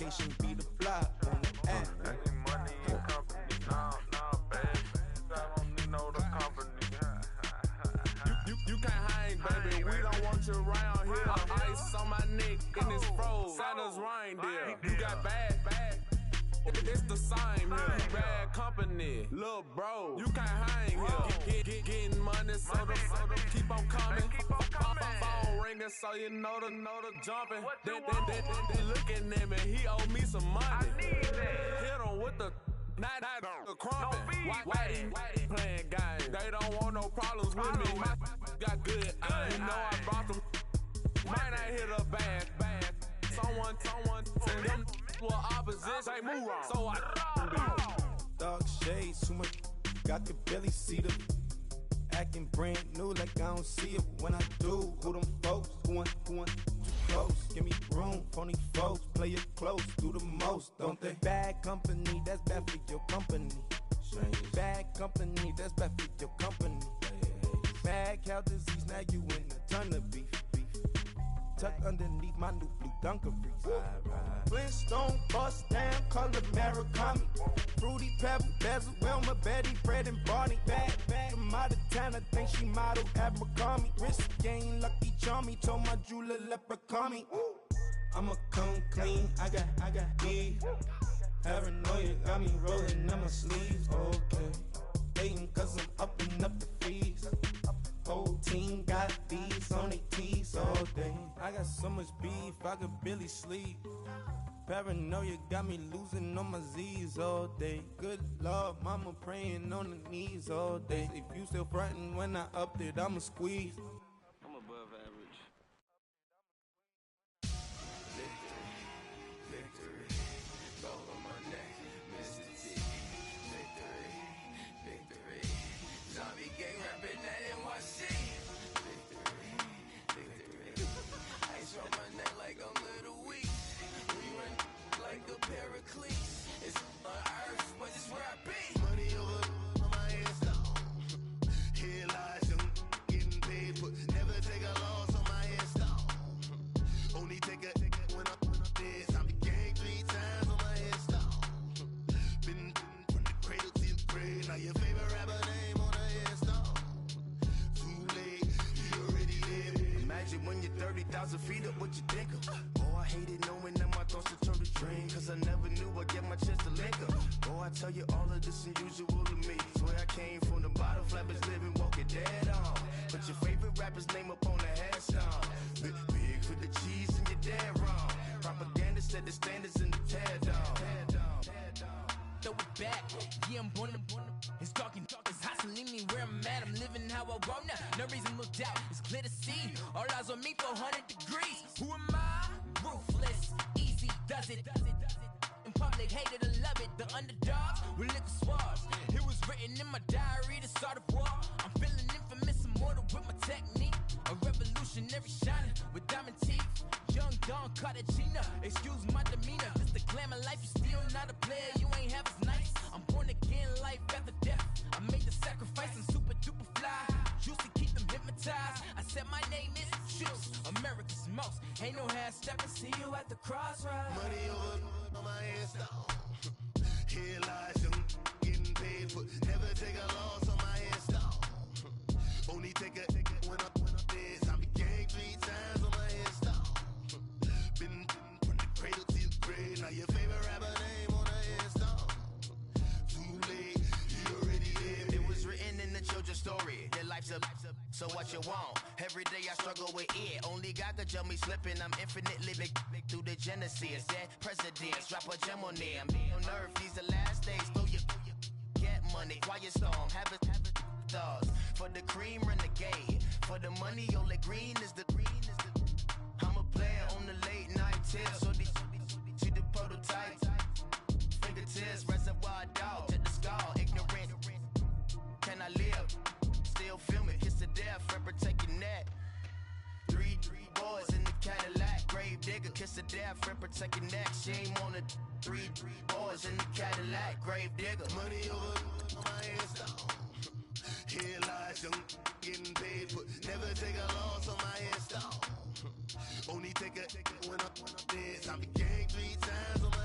location be the fly on the app. Money and company, nah, baby. I don't need no other company. You can't hang, baby. We don't want you around here. Ice on my neck in this froze. Santa's reindeer. You got bad. It's the same here. You bad company, lil' bro. You can't hang here. Getting money, so the keep on coming. Phone ringing, so you know the jumping. They looking at me. He owe me some money. Hit him with the. Not the crumpin'. Why playing games? They don't want no problems with me. My got good. You know I brought them. Might not hit a bad. Someone, and them were opposition. They move wrong. So I Dark shades, too much. Got the belly see them. Acting brand new like I don't see it when I do. Who them folks? Who want too close? Give me room, phony folks. Play it close, do the most, don't they? Bad company, that's bad for your company. Bad company, that's bad for your company. Bad cow disease, now you in a ton of beef. Tucked underneath my new blue Dunkaroos. Flintstone bust down, color Murakami. Fruity Pebble, Bezel, Wilma, Betty, Fred and Barney. Bad from out of town, I think she model Abercrombie. Wrist game, Lucky Charmy, told my jeweler leprechaun me. I'ma come clean, I got beef. Paranoia got me rolling on my sleeves. Okay, hating cause I'm upping up the fees. Whole team got these on their teeth all day. I got so much beef, I could barely sleep. Paranoia got me losing on my Z's all day. Good Lord, mama praying on the knees all day. If you still frontin' when I upped it, I'ma squeeze. I'm above average. Victory, gold on my neck, Mr. T. Victory. Zombie gang rapping that NYC. Victory. Ice on my neck like I'm Little Weak. We run like a Pericles. It's on earth, but it's where I be. Money over on my hands down. Here lies young, getting paid, but never take a loss on my hands down. Only take a when I'm dead. Zombie gang 3 times on my hands down. Been from the cradle to the grave. Now your favorite rapper name on the hands down. Too late, you already live. Imagine when you're 30,000 feet up, what you think of? Oh, I hated knowing that my thoughts would turn to dream. Cause I never knew I'd get my chance to link up. Oh, I tell you all of this unusual to me. Swear I came from the bottom, flappers living, walking dead on. But your favorite rapper's name up on the headstone. Big for the cheese and you're dead wrong. Propaganda set the standards in the tear down. Throw it back, yeah, I'm born. It's talking, it's hustling me where I'm at. I'm living how I want now. No reason to doubt, it's clear to see. All eyes on me, 400 degrees. Who am I? Ruthless, easy does it. In public, hated or love it. The underdogs with liquor swabs. It was written in my diary to start a war. I'm feeling infamous, immortal with my technique. A revolutionary shining with diamond teeth. Young Don Cartagena, excuse my demeanor. This the glamour life, you still not a player, you ain't half as nice. I'm born again, life after death. I made the sacrifice, I'm super duper fly. Juicy, keep them hypnotized. I said my name is Juice, America's most. Ain't no half stepping, see you at the crossroads. Money over on my hands down. Here lies young, getting paid, but never take a loss on my hands down. Only take a when I'm dead. Zombie gang 3 times on my hands down. Been from the cradle to the grave. Now your favorite rapper name on the hands down. Too late, you already lived. It was written in the children's story. Your life's up, so what you want? Every day I struggle with it. Only God could jump me slipping. I'm infinitely big through the genesis. Dead presidents, drop a gem on them. On earth, these the last days. Throw your get money, quiet storm, have it stars. For the cream, renegade. For the money, only green is the. I'm a player on the late night tips. So they see the prototype. Fingertips, reservoir dog. Check the skull, ignorant. Can I live? Still film it, kiss to death, rep protecting that. 3 boys in the Cadillac. Grave digger, kiss to death, rep protecting that. Shame on the 3 boys in the Cadillac. Grave digger. Money over on my hands down. Here lies young, getting paid, but never take a loss on my hands down. Only take a when I'm dead. Zombie gang 3 times on my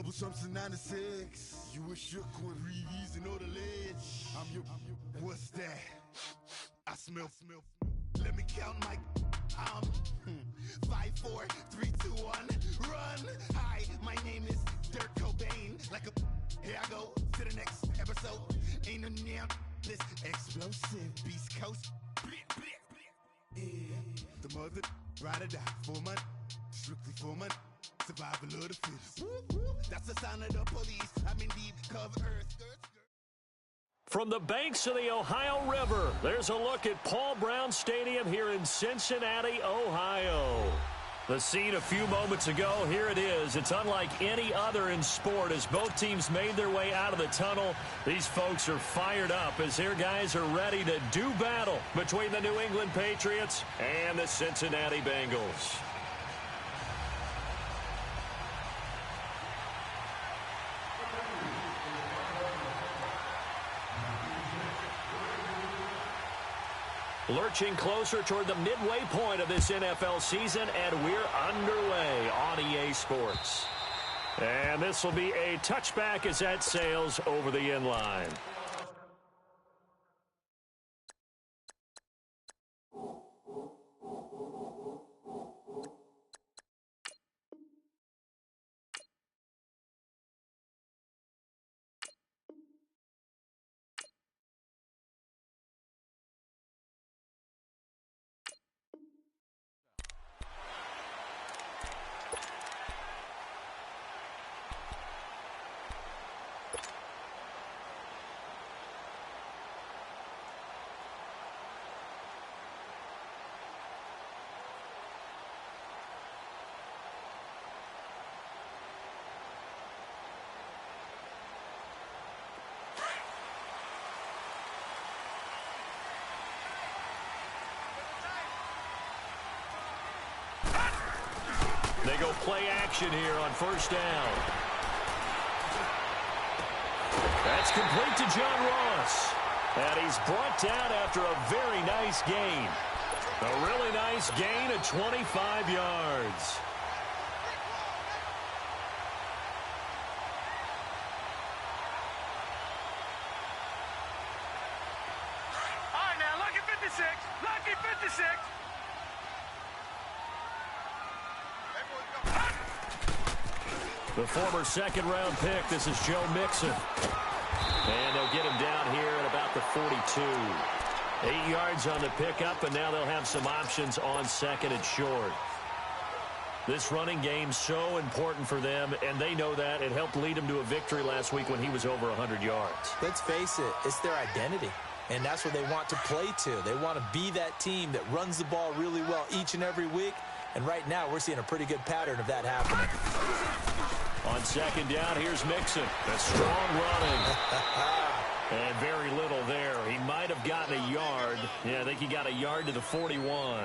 Double sums in 96. You were shook when Reeves and the ledge. I'm your, what's that? I smell. Let me count my, 5, 4, 3, 2, 1, run. Hi, my name is Dirk Cobain. Like a, here I go to the next episode. Ain't no damn this explosive Beast Coast. Yeah. The mother ride or die for money, strictly for money. Survival of the fittest. That's the sound of the police. I'm in deep cover earth. From the banks of the Ohio River, there's a look at Paul Brown Stadium here in Cincinnati, Ohio. The scene a few moments ago, here it is. It's unlike any other in sport as both teams made their way out of the tunnel. These folks are fired up as their guys are ready to do battle between the New England Patriots and the Cincinnati Bengals. Lurching closer toward the midway point of this NFL season, and we're underway on EA Sports. And this will be a touchback as that sails over the end line. They go play action here on first down. That's complete to John Ross. And he's brought down after a very nice gain. A really nice gain of 25 yards. All right, now, lucky 56. Lucky 56. The former second-round pick, this is Joe Mixon. And they'll get him down here at about the 42. 8 yards on the pickup, and now they'll have some options on second and short. This running game so important for them, and they know that. It helped lead them to a victory last week when he was over 100 yards. Let's face it, it's their identity, and that's what they want to play to. They want to be that team that runs the ball really well each and every week, and right now we're seeing a pretty good pattern of that happening. On second down, here's Mixon. A strong running. And very little there. He might have gotten a yard. Yeah, I think he got a yard to the 41.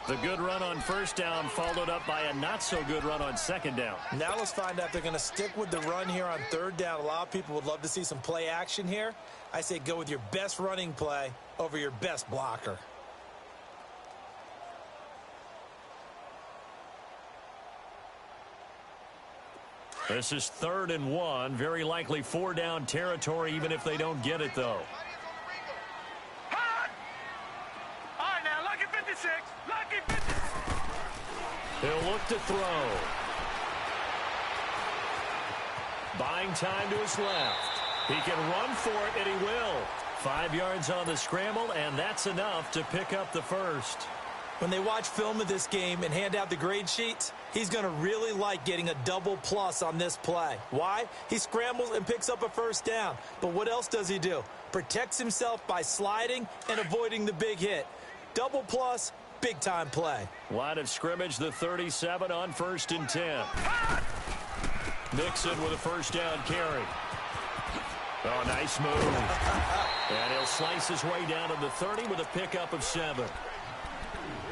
The good run on first down followed up by a not-so-good run on second down. Now let's find out if they're going to stick with the run here on third down. A lot of people would love to see some play action here. I say go with your best running play over your best blocker. This is 3rd and 1. Very likely 4-down territory, even if they don't get it, though. Hot! All right, now, lucky 56. Lucky 56. He'll look to throw. Buying time to his left. He can run for it, and he will. 5 yards on the scramble, and that's enough to pick up the first. When they watch film of this game and hand out the grade sheets, he's going to really like getting a double plus on this play. Why? He scrambles and picks up a first down. But what else does he do? Protects himself by sliding and avoiding the big hit. Double plus, big-time play. Line of scrimmage, the 37 on 1st and 10. Mixon with a first down carry. Oh, nice move. And he'll slice his way down to the 30 with a pickup of 7.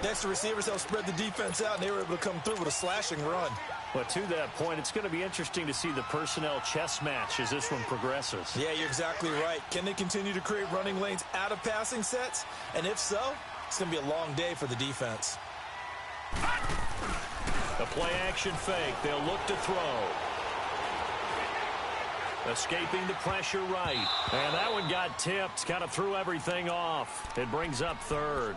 Next, the receivers helped spread the defense out, and they were able to come through with a slashing run. But to that point, it's going to be interesting to see the personnel chess match as this one progresses. Yeah, you're exactly right. Can they continue to create running lanes out of passing sets? And if so, it's going to be a long day for the defense. A play-action fake. They'll look to throw. Escaping the pressure right. And that one got tipped. Kind of threw everything off. It brings up third.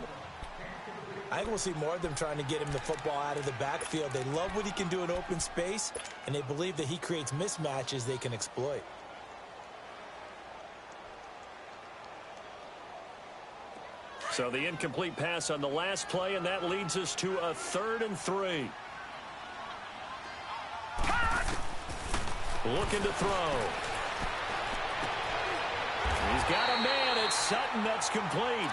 I think we'll see more of them trying to get him the football out of the backfield. They love what he can do in open space, and they believe that he creates mismatches they can exploit. So the incomplete pass on the last play, and that leads us to a 3rd and 3. Looking to throw. He's got a man. It's Sutton. That's complete.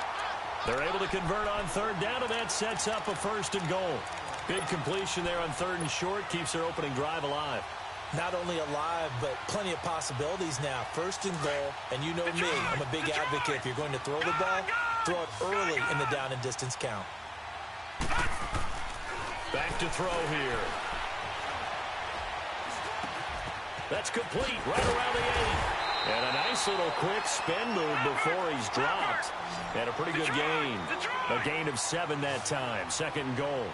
They're able to convert on 3rd down, and that sets up a 1st and goal. Big completion there on 3rd and short. Keeps their opening drive alive. Not only alive, but plenty of possibilities now. 1st and goal, and you know me, I'm a big advocate. If you're going to throw the ball, throw it early in the down and distance count. Back to throw here. That's complete right around the 8. And a nice little quick spin move before he's dropped. And a pretty good gain. A gain of 7 that time. 2nd and goal.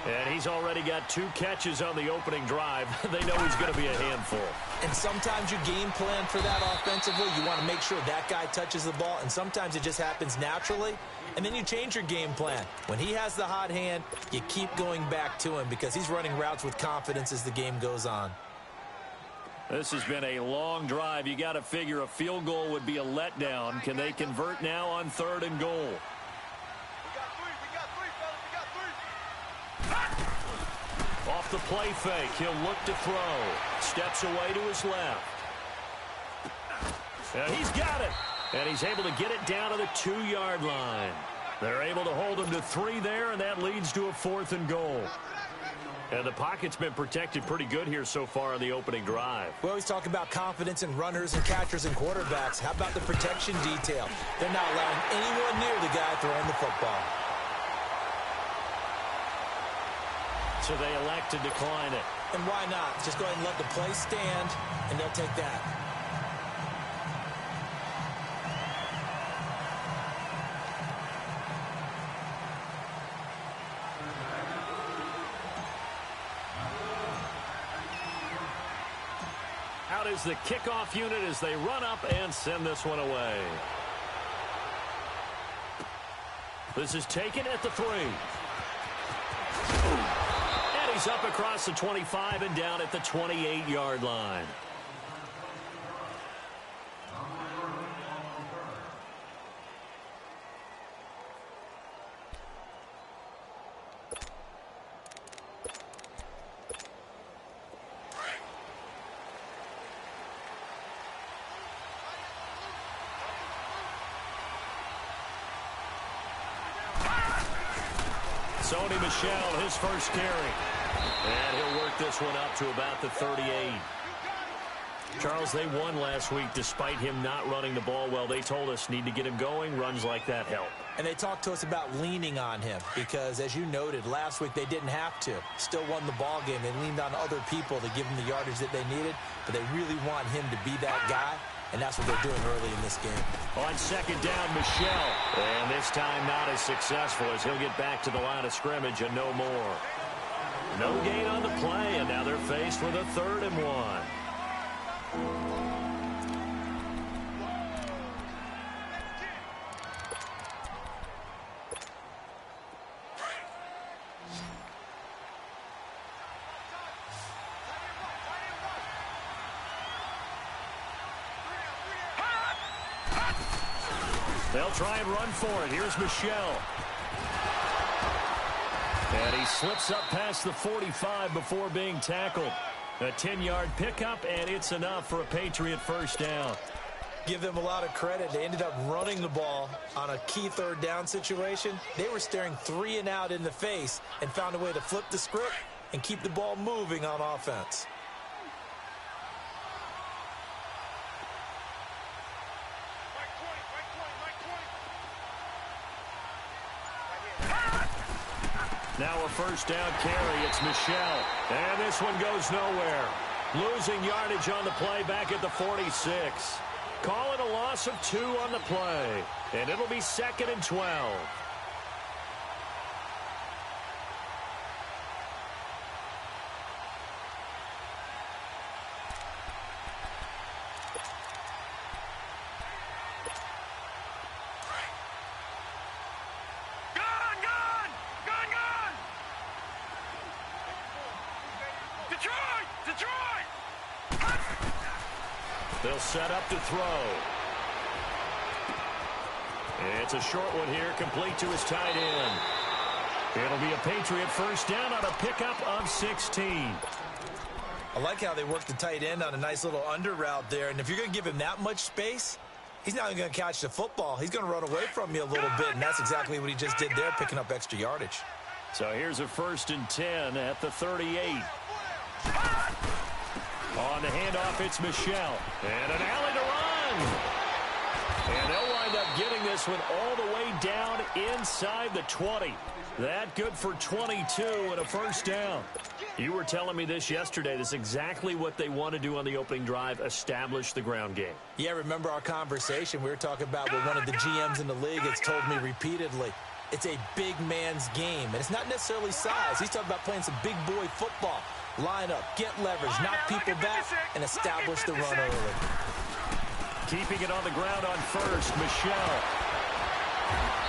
And he's already got 2 catches on the opening drive. They know he's going to be a handful. And sometimes you game plan for that offensively. You want to make sure that guy touches the ball. And sometimes it just happens naturally. And then you change your game plan. When he has the hot hand, you keep going back to him because he's running routes with confidence as the game goes on. This has been a long drive. You got to figure a field goal would be a letdown. Can they convert now on 3rd and goal? Off the play fake, he'll look to throw. Steps away to his left. And he's got it. And he's able to get it down to the 2-yard line. They're able to hold him to 3 there, and that leads to a 4th and goal. And the pocket's been protected pretty good here so far on the opening drive. We always talk about confidence in runners and catchers and quarterbacks. How about the protection detail? They're not allowing anyone near the guy throwing the football. So they elect to decline it. And why not? Just go ahead and let the play stand, and they'll take that. Out is the kickoff unit as they run up and send this one away. This is taken at the 3. And he's up across the 25 and down at the 28-yard line. Sony Michel, his first carry. And he'll work this one up to about the 38. Charles, they won last week despite him not running the ball well. They told us need to get him going. Runs like that help. And they talked to us about leaning on him because, as you noted, last week they didn't have to. Still won the ball game. They leaned on other people to give him the yardage that they needed, but they really want him to be that guy, and that's what they're doing early in this game. On 2nd down, Michel. And this time not as successful as he'll get back to the line of scrimmage and no more. No gain on the play, and now they're faced with a 3rd and 1. They'll try and run for it. Here's Michel. And he slips up past the 45 before being tackled. A 10-yard pickup, and it's enough for a Patriot 1st down. Give them a lot of credit. They ended up running the ball on a key 3rd down situation. They were staring 3 and out in the face and found a way to flip the script and keep the ball moving on offense. Now a 1st down carry. It's Michel. And this one goes nowhere. Losing yardage on the play back at the 46. Call it a loss of 2 on the play. And it'll be 2nd and 12. Detroit! They'll set up to throw. It's a short one here, complete to his tight end. It'll be a Patriot first down on a pickup of 16. I like how they work the tight end on a nice little under route there. And if you're going to give him that much space, he's not even going to catch the football. He's going to run away from you a little bit, and that's exactly what he just did there, picking up extra yardage. So here's a 1st and 10 at the 38. On the handoff, it's Michelle. And an alley to run. And they'll wind up getting this one all the way down inside the 20. That good for 22 and a first down. You were telling me this yesterday. This is exactly what they want to do on the opening drive, establish the ground game. Yeah, remember our conversation? We were talking about what one of the GMs in the league has told me repeatedly. It's a big man's game, and it's not necessarily size. He's talking about playing some big boy football. Line up, get leverage, knock people back, and establish the run early. Keeping it on the ground on first, Michelle.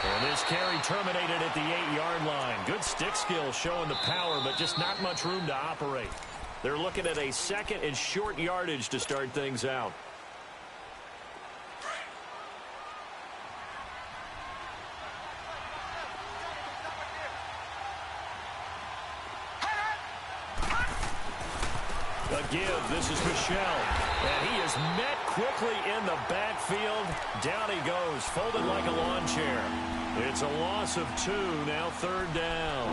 And this carry terminated at the 8-yard line. Good stick skill showing the power, but just not much room to operate. They're looking at a 2nd and short yardage to start things out. A give. This is Michelle. And he is met quickly in the backfield. Down he goes, folded like a lawn chair. It's a loss of 2, now 3rd down.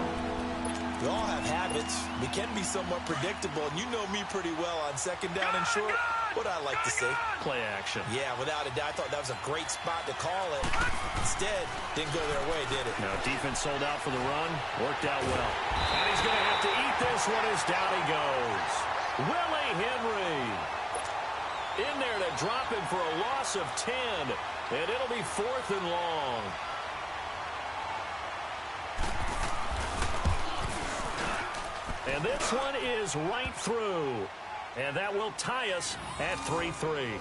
We all have habits. We can be somewhat predictable, and you know me pretty well on 2nd down and short. What I like to say. Play action. Yeah, without a doubt. I thought that was a great spot to call it. Instead, didn't go their way, did it? Now, defense sold out for the run. Worked out well. And he's going to have to eat this one as down he goes. Willie Henry in there to drop him for a loss of 10, and it'll be 4th and long. And this one is right through, and that will tie us at 3-3.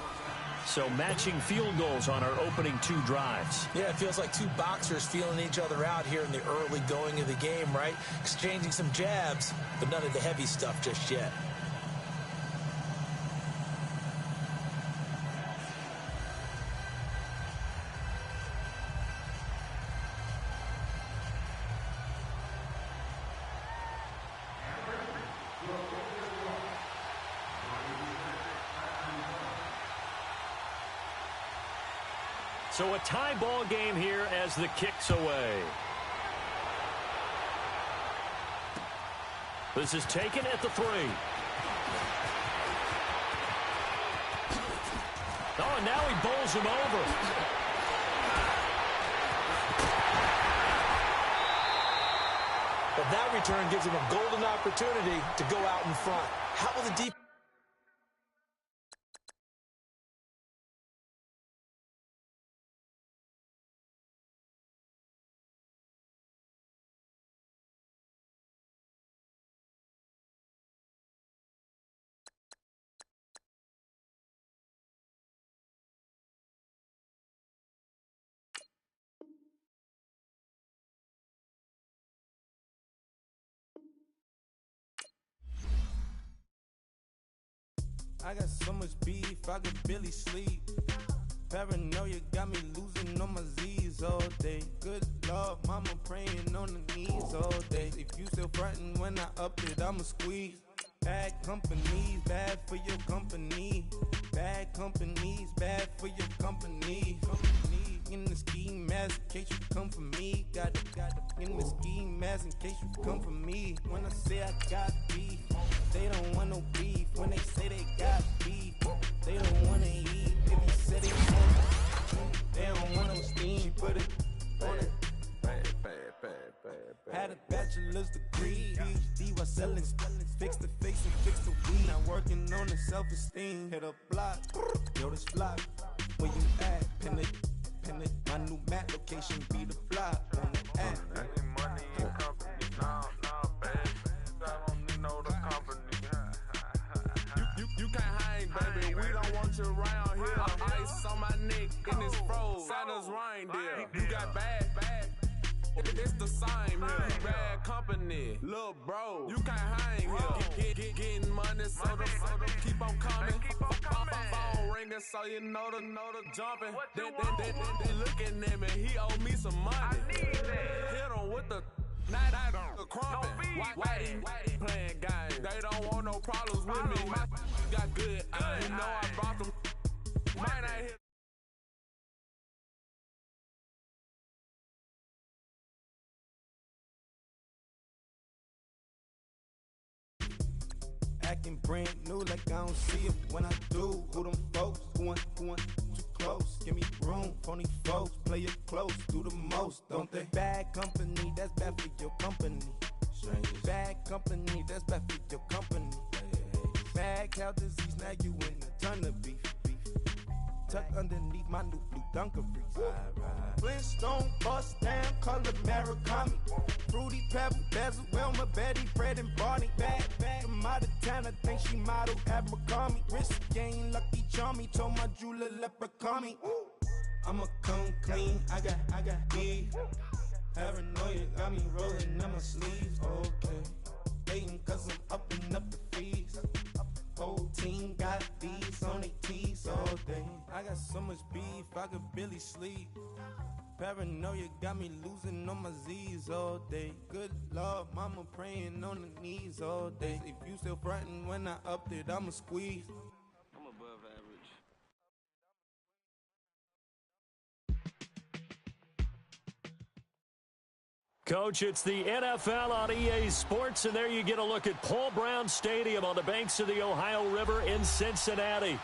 So matching field goals on our opening 2 drives. Yeah, it feels like 2 boxers feeling each other out here in the early going of the game, right? Exchanging some jabs, but none of the heavy stuff just yet. So a tie ball game here as the kick's away. This is taken at the 3. Oh, and now he bowls him over. But that return gives him a golden opportunity to go out in front. How will the defense? I got so much beef, I could barely sleep. Paranoia got me losing on my Z's all day. Good Lord, mama praying on the knees all day. If you still frontin' when I up it, I'ma squeeze. Bad companies, bad for your company. Bad companies, bad for your company. Company in the ski mask in case you come for me. Got it in the ski mask in case you come for me. When I say I got beef, they don't want no beef. When they say they got beef, they don't wanna eat. If you say they want, they don't want no steam. Put it on it. Had a bachelor's degree, PhD while selling, fix the face and fix the weed. Now working on the self-esteem. Hit a block, yo this block. Where you at? Pin it. My new map location be the block on the app. Money and company, nah, bad. I don't need no the company. You can't hang, baby. We don't want you around here. Ice on my neck in this froze. Santa's reindeer. You got bad. It's the same here. Bad company, little bro. You can't hang here. Getting money, so the keep on coming. Phone ringing, so you know the jumping. They looking at me, he owe me some money. Hit him with the crumping. Why playing games? They don't want no problems with me. My got good. You know I brought them. Might not hit. Acting brand new like I don't see it when I do. Who them folks? Who want too close? Give me room, phony folks. Play it close, do the most, don't they? Bad company, that's bad for your company. Strangers. Bad company, that's bad for your company. Bad cow disease, now you in a ton of beef. Tuck underneath my new blue Dunkaroos. Flintstone bust down, color Murakami. Fruity Pebble, Bezel, Wilma, Betty, Fred, and Barney. Bad from out of town, I think she modeled at McCarmy. Wrist game, Lucky Charmy, told my jeweler leprechaun me. I'ma come clean, I got beef. Paranoia got me rolling on my sleeves. Okay, hating cause I'm upping up the fees. Whole team got these on their tees all day. I got so much beef, I could barely sleep. Paranoia got me losing on my Z's all day. Good Lord, mama praying on the knees all day. If you still frontin' when I upped it, I'ma squeeze. I'm above average. Coach, it's the NFL on EA Sports, and there you get a look at Paul Brown Stadium on the banks of the Ohio River in Cincinnati.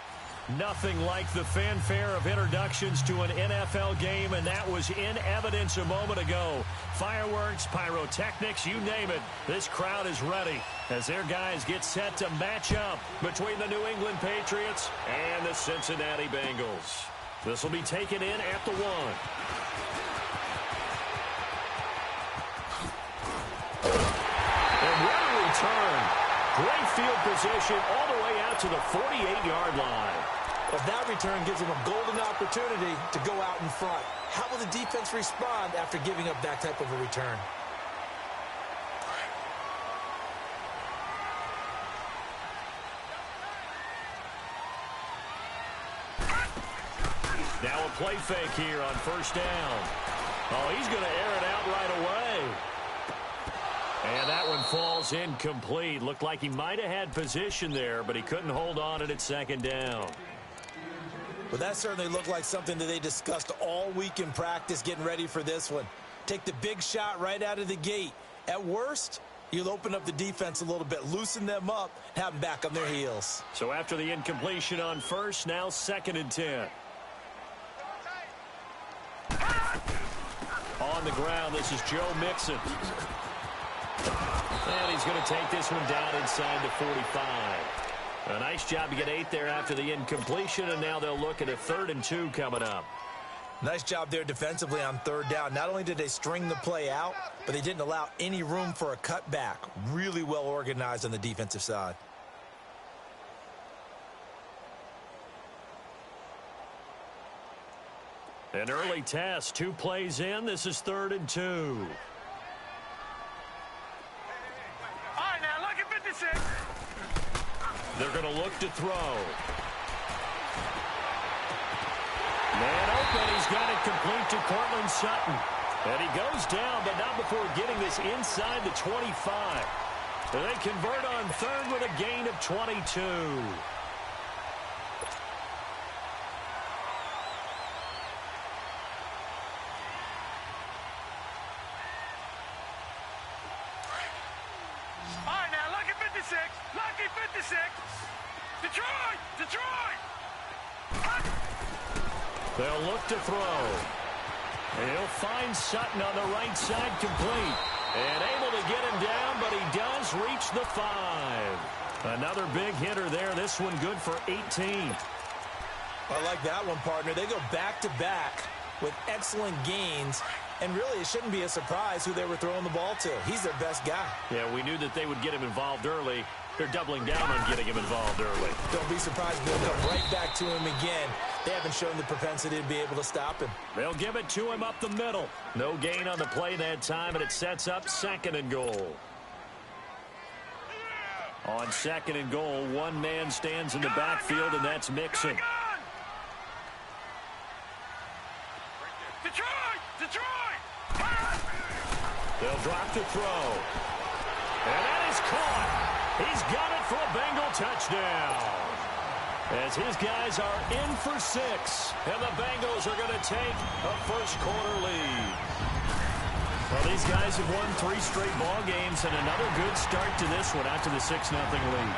Nothing like the fanfare of introductions to an NFL game, and that was in evidence a moment ago. Fireworks, pyrotechnics, you name it. This crowd is ready as their guys get set to match up between the New England Patriots and the Cincinnati Bengals. This will be taken in at the 1. And what a return. Great field position all the way out to the 48-yard line. But that return gives them a golden opportunity to go out in front. How will the defense respond after giving up that type of a return? Now a play fake here on first down. Oh, he's going to air it out right away. And that one falls incomplete. Looked like he might have had position there, but he couldn't hold on it at second down. Well, that certainly looked like something that they discussed all week in practice getting ready for this one. Take the big shot right out of the gate. At worst, you'll open up the defense a little bit, loosen them up, have them back on their heels. So after the incompletion on first, now 2nd and 10. On the ground, this is Joe Mixon. And he's going to take this one down inside the 45. A nice job to get 8 there after the incompletion, and now they'll look at a 3rd and 2 coming up. Nice job there defensively on 3rd down. Not only did they string the play out, but they didn't allow any room for a cutback. Really well organized on the defensive side. An early test, 2 plays in. This is 3rd and 2. All right, now look at 56. They're going to look to throw. Man open, he's got it complete to Cortland Sutton. And he goes down, but not before getting this inside the 25. And they convert on 3rd with a gain of 22. All right, now look at 56. Lucky 56. Detroit! Detroit! They'll look to throw. And he'll find Sutton on the right side complete. And able to get him down, but he does reach the 5. Another big hitter there. This one good for 18. I like that one, partner. They go back-to-back with excellent gains. And really, it shouldn't be a surprise who they were throwing the ball to. He's their best guy. Yeah, we knew that they would get him involved early. They're doubling down on getting him involved early. Don't be surprised if they'll come right back to him again. they haven't shown the propensity to be able to stop him. They'll give it to him up the middle. No gain on the play that time, and it sets up 2nd and goal. On 2nd and goal, one man stands in the backfield, and that's Mixon. Detroit! They'll drop to throw. And that is caught. He's got it for a Bengal touchdown. As his guys are in for 6, and the Bengals are going to take a first-quarter lead. Well, these guys have won 3 straight ball games, and another good start to this one after the 6-0 lead.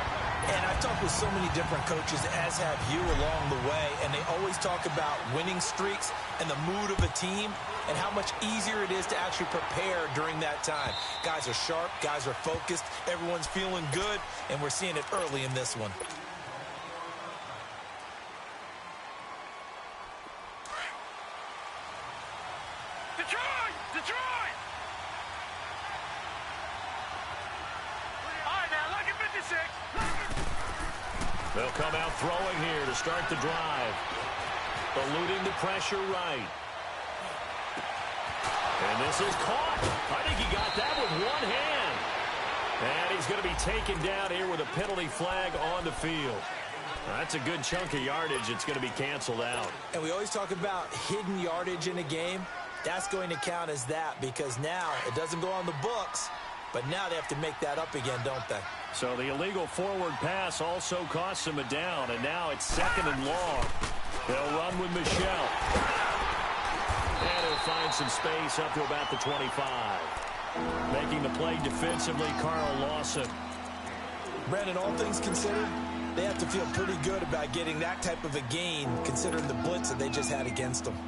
And I've talked with so many different coaches, as have you, along the way, and they always talk about winning streaks and the mood of a team and how much easier it is to actually prepare during that time. Guys are sharp, guys are focused, everyone's feeling good, and we're seeing it early in this one. Detroit! All right, now, lucky 56. They'll come out throwing here to start the drive. Eluding the pressure right. And this is caught. I think he got that with one hand. And he's going to be taken down here with a penalty flag on the field. That's a good chunk of yardage. It's going to be canceled out. And we always talk about hidden yardage in a game. That's going to count as that because now it doesn't go on the books, but now they have to make that up again, don't they? So the illegal forward pass also costs him a down, and now it's 2nd and long. They'll run with Michelle. And he'll find some space up to about the 25. Making the play defensively, Carl Lawson. Brandon, all things considered, they have to feel pretty good about getting that type of a gain considering the blitz that they just had against them.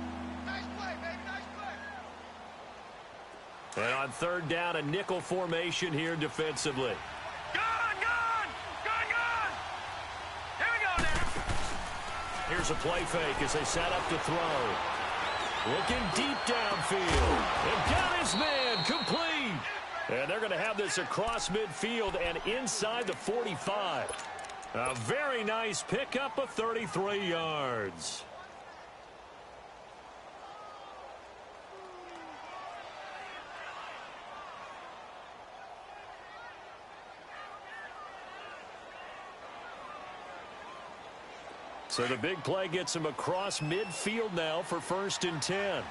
And on 3rd down, a nickel formation here defensively. Gone! Here we go now. Here's a play fake as they set up to throw. Looking deep downfield. And got his man complete. And they're going to have this across midfield and inside the 45. A very nice pickup of 33 yards. So the big play gets him across midfield now for 1st and 10.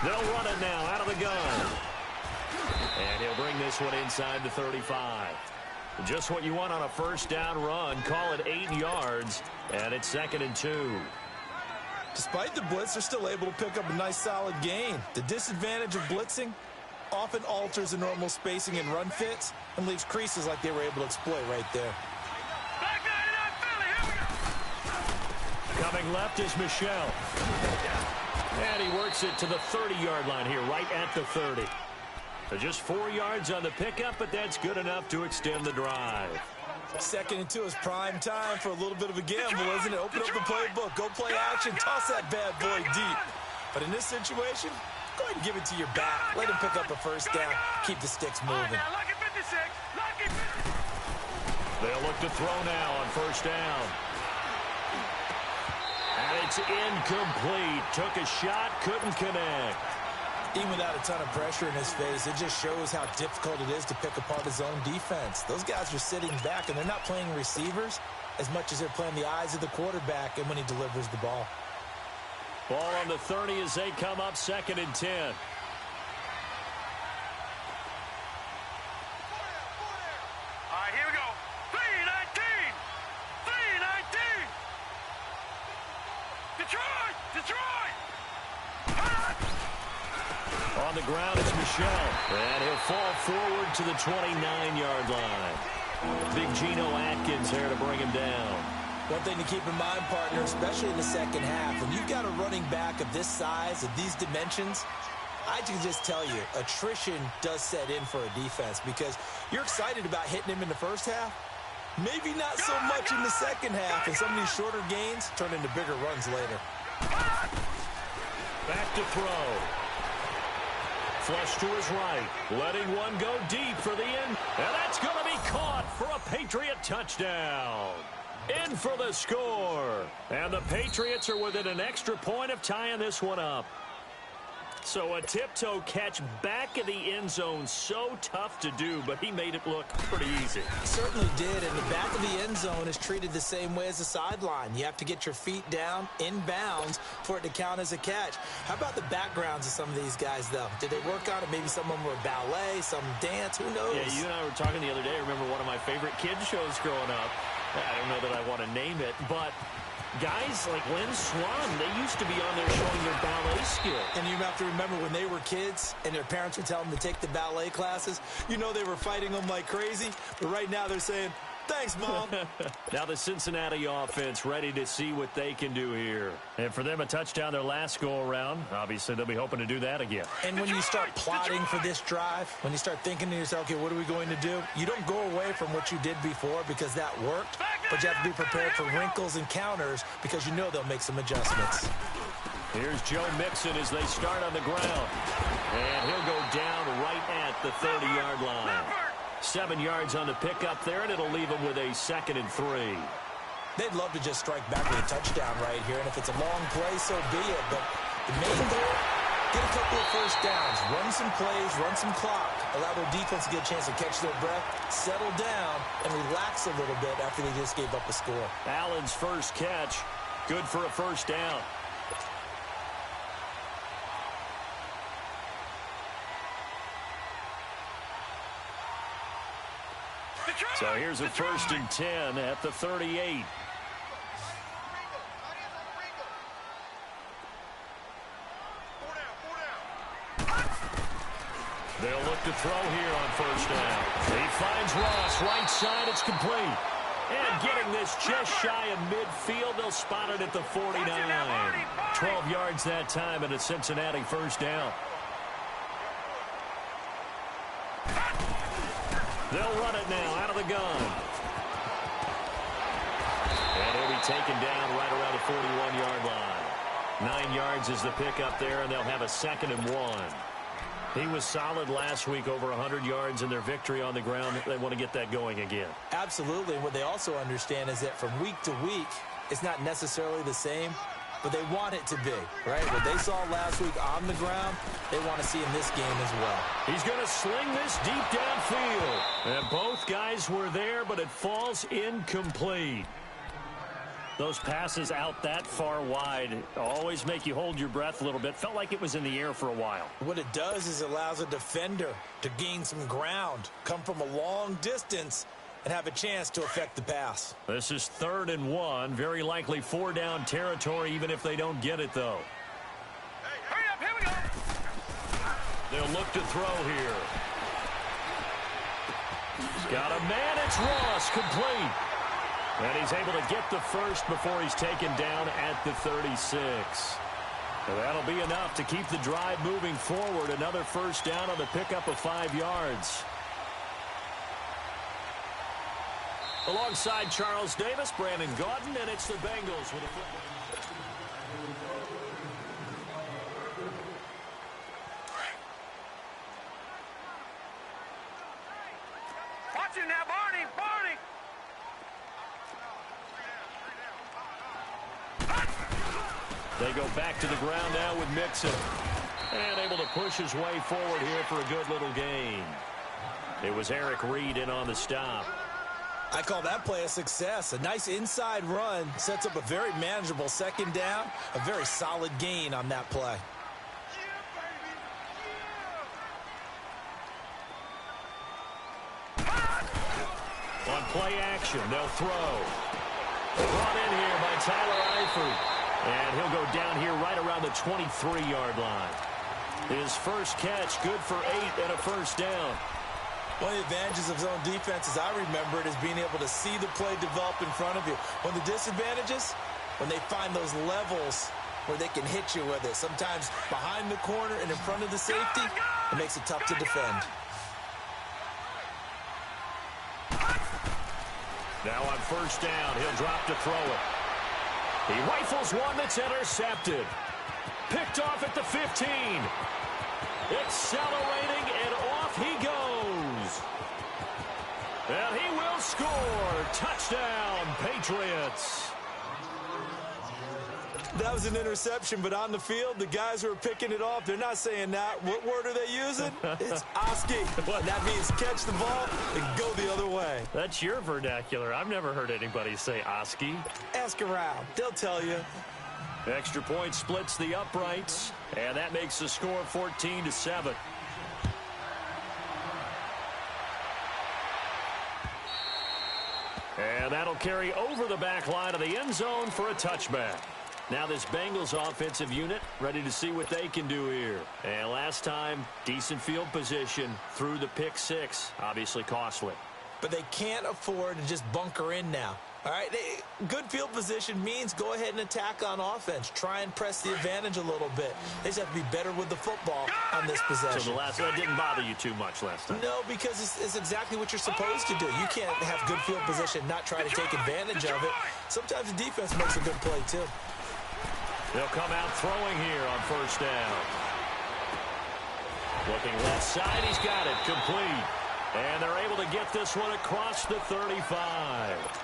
They'll run it now out of the gun. And he'll bring this one inside the 35. Just what you want on a 1st down run. Call it 8 yards, and it's 2nd and 2. Despite the blitz, they're still able to pick up a nice solid gain. The disadvantage of blitzing often alters the normal spacing and run fits and leaves creases like they were able to exploit right there. Back 99 Philly, here we go. Coming left is Michelle. And he works it to the 30-yard line here, right at the 30. So just 4 yards on the pickup, but that's good enough to extend the drive. 2nd and 2 is prime time for a little bit of a gamble, isn't it? Open up the playbook, go play action, toss that bad boy deep. But in this situation, go ahead and give it to your back. Let him pick up a 1st down. Keep the sticks moving. Now, lucky 56. Lucky 56. They'll look to throw now on 1st down. And it's incomplete. Took a shot, couldn't connect. Even without a ton of pressure in his face, it just shows how difficult it is to pick apart his own defense. Those guys are sitting back, and they're not playing receivers as much as they're playing the eyes of the quarterback and when he delivers the ball. Ball on the 30 as they come up 2nd and 10. All right, here we go. 319. Detroit. On the ground is Michelle. And he'll fall forward to the 29-yard line. Big Geno Atkins there to bring him down. One thing to keep in mind, partner, especially in the 2nd half, when you've got a running back of this size, of these dimensions, I can just tell you, attrition does set in for a defense because you're excited about hitting him in the 1st half. Maybe not so much in the 2nd half, and some of these shorter gains turn into bigger runs later. Back to throw. flush to his right. Letting one go deep for the end. And that's going to be caught for a Patriot touchdown. In for the score. And the Patriots are within an extra point of tying this one up. So a tiptoe catch back in the end zone, so tough to do, but he made it look pretty easy. He certainly did, and the back of the end zone is treated the same way as the sideline. You have to get your feet down in bounds for it to count as a catch. How about the backgrounds of some of these guys, though? Did they work on it? Maybe some of them were ballet, some dance, who knows? Yeah, you and I were talking the other day. I remember one of my favorite kids shows growing up. I don't know that I want to name it, but guys like Lynn Swan, they used to be on there showing their ballet skill. And you have to remember when they were kids and their parents would tell them to take the ballet classes, you know they were fighting them like crazy. But right now they're saying, thanks, Mom. Now the Cincinnati offense ready to see what they can do here. And for them, a touchdown their last go-around. Obviously, they'll be hoping to do that again. And when you start plotting for this drive, when you start thinking to yourself, okay, what are we going to do? You don't go away from what you did before because that worked. But you have to be prepared for wrinkles and counters because you know they'll make some adjustments. Here's Joe Mixon as they start on the ground. And he'll go down right at the 30-yard line. 7 yards on the pickup there, and it'll leave them with a 2nd and 3. They'd love to just strike back with a touchdown right here, and if it's a long play, so be it. But the main goal, get a couple of first downs, run some plays, run some clock, allow their defense to get a chance to catch their breath, settle down, and relax a little bit after they just gave up a score. Allen's first catch, good for a first down. So here's a 1st and 10 at the 38. They'll look to throw here on first down. He finds Ross, right side, it's complete. And getting this just shy of midfield, they'll spot it at the 49. 12 yards that time and a Cincinnati first down. They'll run it now out of the gun. And he'll be taken down right around the 41-yard line. 9 yards is the pickup there, and they'll have a 2nd and 1. He was solid last week, over 100 yards in their victory on the ground. They want to get that going again. Absolutely. And what they also understand is that from week to week, it's not necessarily the same, but they want it to be, right? What they saw last week on the ground, they want to see in this game as well. He's going to sling this deep downfield. And both guys were there, but it falls incomplete. Those passes out that far wide always make you hold your breath a little bit. Felt like it was in the air for a while. What it does is it allows a defender to gain some ground, come from a long distance, and have a chance to affect the pass. This is 3rd and 1. Very likely 4-down territory, even if they don't get it, though. Hey, hurry up, here we go. They'll look to throw here. He's got a man. It's Ross, complete. And he's able to get the first before he's taken down at the 36. And that'll be enough to keep the drive moving forward. Another first down on the pickup of 5 yards. Alongside Charles Davis, Brandon Gaudin, and it's the Bengals with a football. Watch it now, Barney, Barney. They go back to the ground now with Mixon. And able to push his way forward here for a good little gain. It was Eric Reed in on the stop. I call that play a success. A nice inside run sets up a very manageable 2nd down. A very solid gain on that play. On play action, they'll throw. Brought in here by Tyler Eifert. And he'll go down here right around the 23-yard line. His first catch, good for 8 and a first down. One of the advantages of zone defense, as I remember it, is being able to see the play develop in front of you. One of the disadvantages, when they find those levels where they can hit you with it. Sometimes behind the corner and in front of the safety, it makes it tough to defend. Now on first down, he'll drop to throw it. He rifles one that's intercepted. Picked off at the 15. accelerating, and off he goes. And he will score. Touchdown, Patriots. That was an interception, but on the field, the guys who are picking it off, they're not saying that. What word are they using? It's Oski. That means catch the ball and go the other way. That's your vernacular. I've never heard anybody say Oski. Ask around. They'll tell you. Extra point splits the uprights, and that makes the score 14-7. And that'll carry over the back line of the end zone for a touchback. Now this Bengals offensive unit ready to see what they can do here. And last time, decent field position through the pick six. Obviously costly. But they can't afford to just bunker in now. All right, good field position means go ahead and attack on offense. Try and press the advantage a little bit. They just have to be better with the football on this possession. So that didn't bother you too much last time? No, because it's exactly what you're supposed to do. You can't have good field position, not try to take advantage of it. Sometimes the defense makes a good play, too. They'll come out throwing here on first down. Looking left side, he's got it, complete. And they're able to get this one across the 35.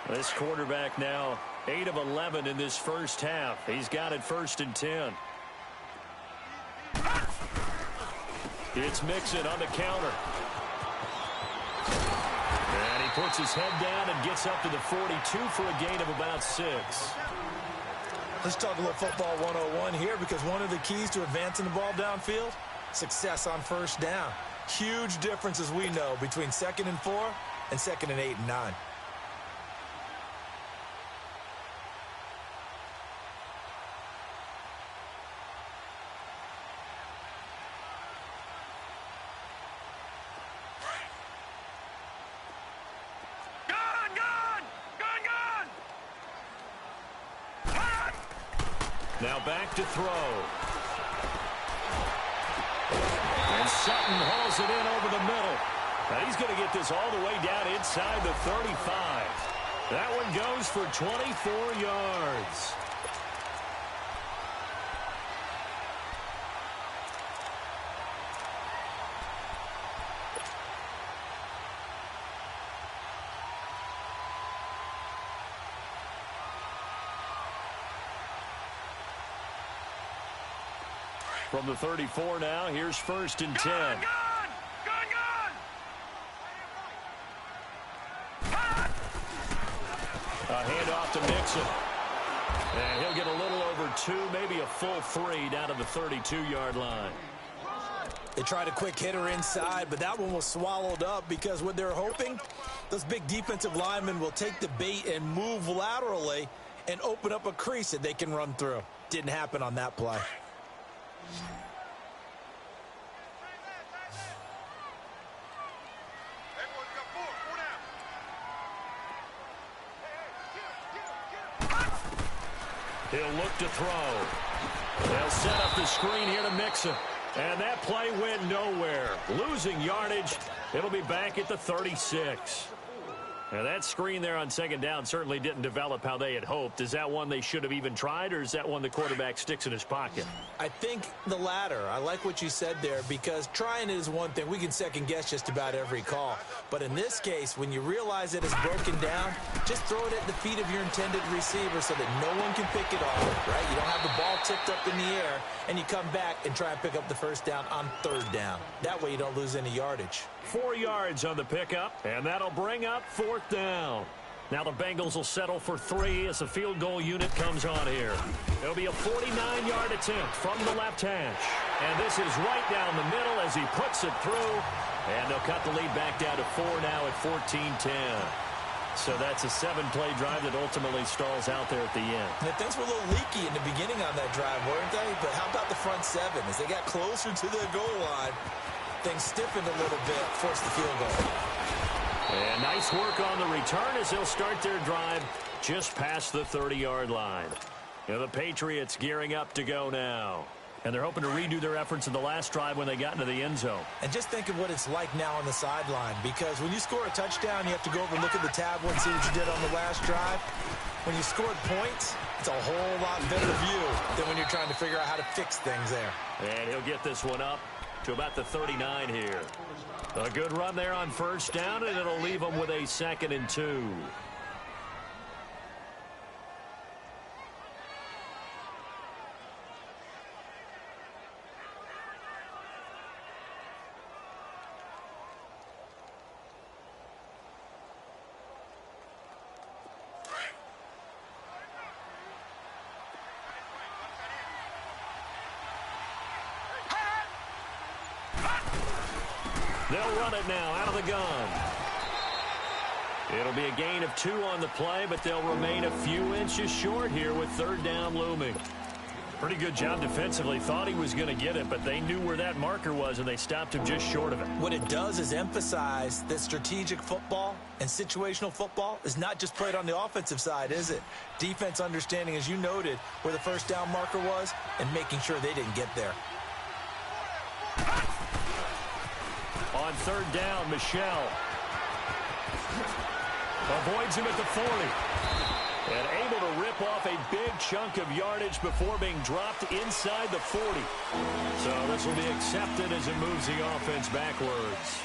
This quarterback now 8 of 11 in this first half. He's got it 1st and 10. It's Mixon on the counter. And he puts his head down and gets up to the 42 for a gain of about 6. Let's talk a little football 101 here, because one of the keys to advancing the ball downfield, success on first down. Huge difference, as we know, between 2nd and 4 and 2nd and 8 and 9. Now back to throw. And Sutton hauls it in over the middle. Now he's going to get this all the way down inside the 35. That one goes for 24 yards. From the 34 now, here's 1st and 10. A handoff to Mixon. And he'll get a little over 2, maybe a full 3 down to the 32-yard line. They tried a quick hitter inside, but that one was swallowed up, because what they're hoping, those big defensive linemen will take the bait and move laterally and open up a crease that they can run through. Didn't happen on that play. He'll look to throw. They'll set up the screen here to Mixon. And that play went nowhere. Losing yardage. It'll be back at the 36. Now that screen there on 2nd down certainly didn't develop how they had hoped. Is that one they should have even tried, or is that one the quarterback sticks in his pocket? I think the latter. I like what you said there, because trying it is one thing. We can second guess just about every call. But in this case, when you realize that it's broken down, just throw it at the feet of your intended receiver so that no one can pick it off, right? You don't have the ball tipped up in the air, and you come back and try and pick up the 1st down on 3rd down. That way you don't lose any yardage. 4 yards on the pickup, and that'll bring up 4th down. Now the Bengals will settle for 3 as the field goal unit comes on here. It'll be a 49-yard attempt from the left hash. And this is right down the middle as he puts it through. And they'll cut the lead back down to 4 now at 14-10. So that's a 7-play drive that ultimately stalls out there at the end. And things were a little leaky in the beginning on that drive, weren't they? But how about the front 7? As they got closer to the goal line, things stiffened a little bit, forced the field goal. And nice work on the return as they'll start their drive just past the 30-yard line. You know, the Patriots gearing up to go now. And they're hoping to redo their efforts in the last drive when they got into the end zone. And just think of what it's like now on the sideline, because when you score a touchdown, you have to go over and look at the tablet and see what you did on the last drive. When you scored points, it's a whole lot better view than when you're trying to figure out how to fix things there. And he'll get this one up to about the 39 here. A good run there on first down, and it'll leave them with a 2nd and 2. They'll run it now out of the gun. It'll be a gain of 2 on the play, but they'll remain a few inches short here with 3rd down looming. Pretty good job defensively. Thought he was going to get it, but they knew where that marker was, and they stopped him just short of it. What it does is emphasize that strategic football and situational football is not just played on the offensive side, is it? Defense understanding, as you noted, where the 1st down marker was and making sure they didn't get there. On 3rd down, Michelle avoids him at the 40. And able to rip off a big chunk of yardage before being dropped inside the 40. So this will be accepted as it moves the offense backwards.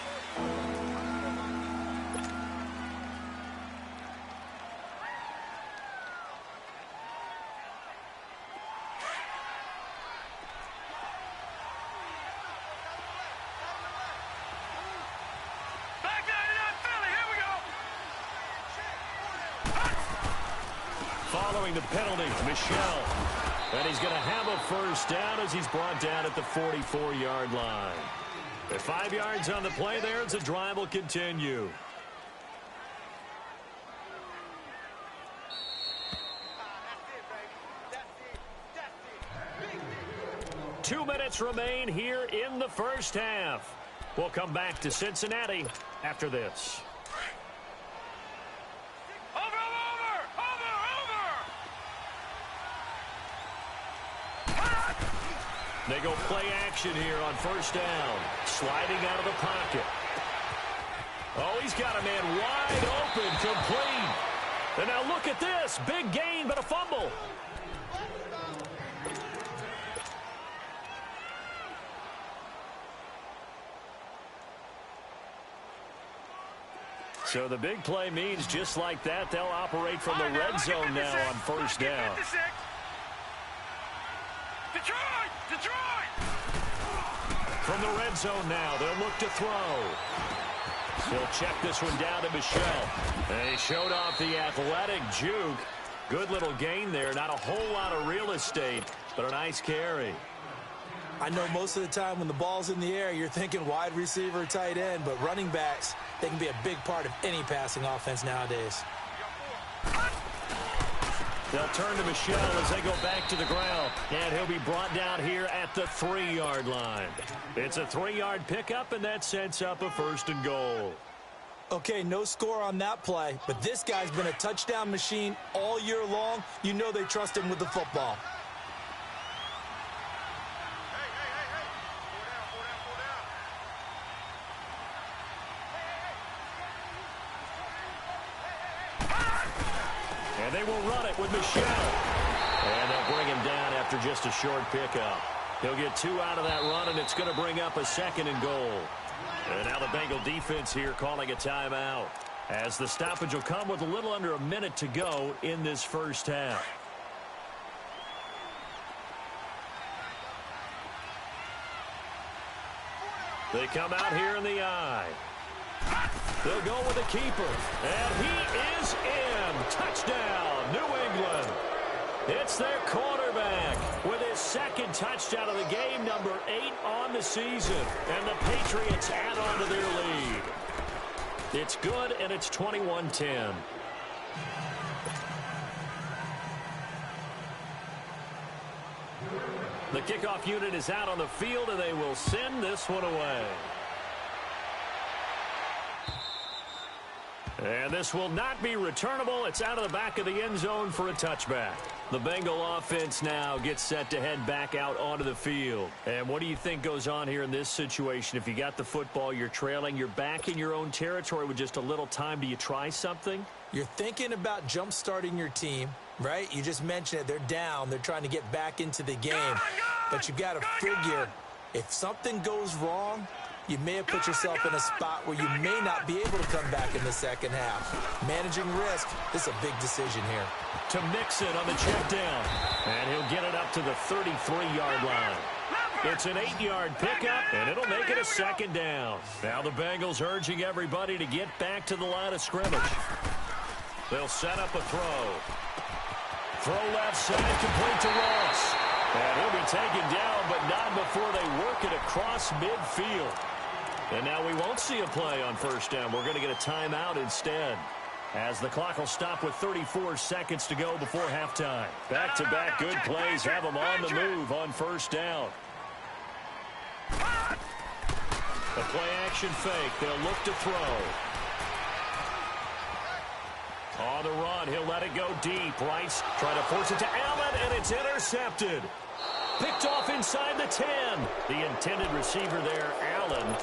Following the penalty, Michelle. And he's going to have a 1st down as he's brought down at the 44-yard line. At 5 yards on the play there, as the drive will continue. Two minutes remain here in the first half. We'll come back to Cincinnati after this. They go play action here on 1st down. Sliding out of the pocket. Oh, he's got a man wide open, complete. And now look at this. Big gain, but a fumble. So the big play means just like that, they'll operate from the red zone now on 1st down. From the red zone now, they'll look to throw. They'll check this one down to Michelle. They showed off the athletic juke. Good little gain there. Not a whole lot of real estate, but a nice carry. I know most of the time when the ball's in the air, you're thinking wide receiver, tight end, but running backs, they can be a big part of any passing offense nowadays. They'll turn to Michelle as they go back to the ground. And he'll be brought down here at the 3-yard line. It's a 3-yard pickup, and that sets up a 1st and goal. Okay, no score on that play, but this guy's been a touchdown machine all year long. You know they trust him with the football. And they will run it with Michelle. And they'll bring him down after just a short pickup. He'll get 2 out of that run, and it's going to bring up a 2nd and goal. And now the Bengal defense here calling a timeout, as the stoppage will come with a little under a minute to go in this first half. They come out here in the eye. They'll go with the keeper. And he is in. Touchdown, New England. It's their quarterback with his 2nd touchdown of the game, number 8 on the season. And the Patriots add on to their lead. It's good, and it's 21-10. The kickoff unit is out on the field, and they will send this one away. And this will not be returnable. It's out of the back of the end zone for a touchback. The Bengal offense now gets set to head back out onto the field. And what do you think goes on here in this situation? If you got the football, you're trailing, you're back in your own territory with just a little time. Do you try something? You're thinking about jump-starting your team, right? You just mentioned it. They're down. They're trying to get back into the game. But you've got to figure if something goes wrong, you may have put yourself in a spot where you may not be able to come back in the second half. Managing risk, this is a big decision here. To mix it on the check down. And he'll get it up to the 33-yard line. It's an 8-yard pickup, and it'll make it a second down. Now the Bengals urging everybody to get back to the line of scrimmage. They'll set up a throw. Throw left side, complete to Ross. And he'll be taken down, but not before they work it across midfield. And now we won't see a play on first down. We're going to get a timeout instead, as the clock will stop with 34 seconds to go before halftime. Back-to-back good plays have them on the move on first down. The play-action fake. They'll look to throw. On the run, he'll let it go deep. Rice trying to force it to Allen, and it's intercepted. Picked off inside the 10. The intended receiver there, Allen.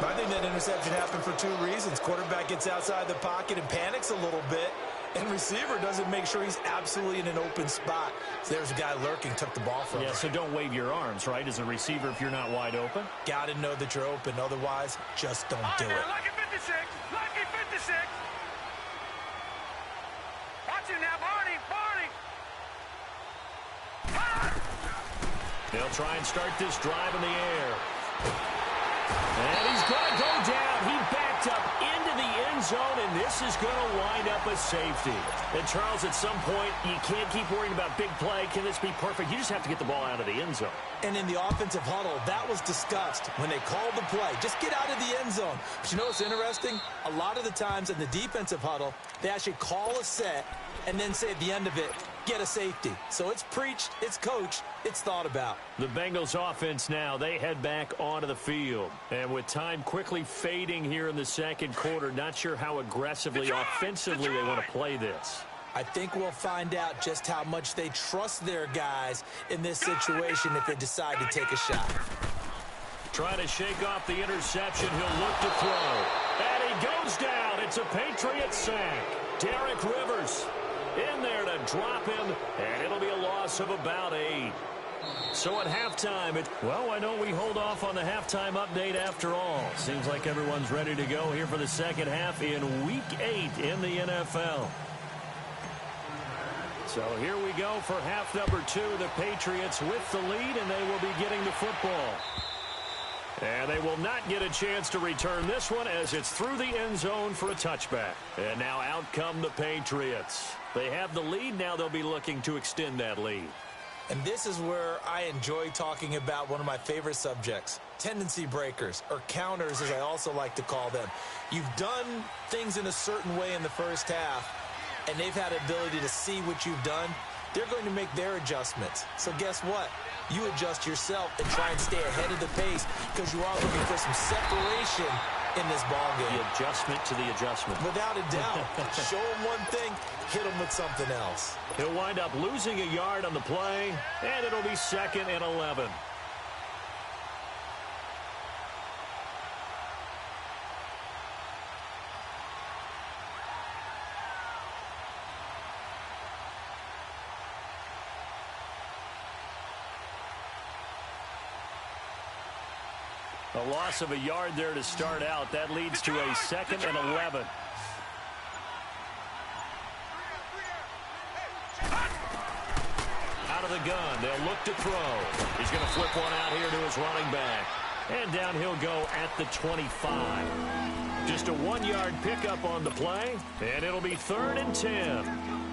I think that interception happened for two reasons. Quarterback gets outside the pocket and panics a little bit, and receiver doesn't make sure he's absolutely in an open spot. So there's a guy lurking, took the ball from him. Yeah, so don't wave your arms, right, as a receiver if you're not wide open. Got to know that you're open. Otherwise, just don't do it. Lucky 56. Lucky 56. Watch it now, Barney. They'll try and start this drive in the air. And he's going to go down. He backed up into the end zone, and this is going to wind up a safety. And, Charles, at some point, you can't keep worrying about big play. Can this be perfect? You just have to get the ball out of the end zone. And in the offensive huddle, that was discussed when they called the play. Just get out of the end zone. But you know what's interesting? A lot of the times in the defensive huddle, they actually call a set and then say at the end of it, get a safety. So it's preached, it's coached, it's thought about. The Bengals offense now, they head back onto the field. And with time quickly fading here in the second quarter, not sure how aggressively, offensively they want to play this. I think we'll find out just how much they trust their guys in this situation if they decide to take a shot. Trying to shake off the interception, he'll look to throw. And he goes down. It's a Patriot sack. Derek Rivers in there to drop him, and it'll be a loss of about 8. So at halftime, why don't we hold off on the halftime update after all? Seems like everyone's ready to go here for the second half in Week 8 in the NFL. So here we go for half number 2. The Patriots with the lead, and they will be getting the football. And they will not get a chance to return this one as it's through the end zone for a touchback. And now out come the Patriots. They have the lead. Now they'll be looking to extend that lead. And this is where I enjoy talking about one of my favorite subjects, tendency breakers, or counters as I also like to call them. You've done things in a certain way in the first half, and they've had ability to see what you've done. They're going to make their adjustments. So guess what? You adjust yourself and try and stay ahead of the pace because you are looking for some separation in this ball game. The adjustment to the adjustment. Without a doubt. Show them one thing, hit them with something else. He'll wind up losing a yard on the play, and it'll be 2nd and 11. A loss of a yard there to start out. That leads to a 2nd and 11. Out of the gun. They'll look to throw. He's going to flip one out here to his running back. And down he'll go at the 25. Just a 1-yard pickup on the play. And it'll be 3rd and 10.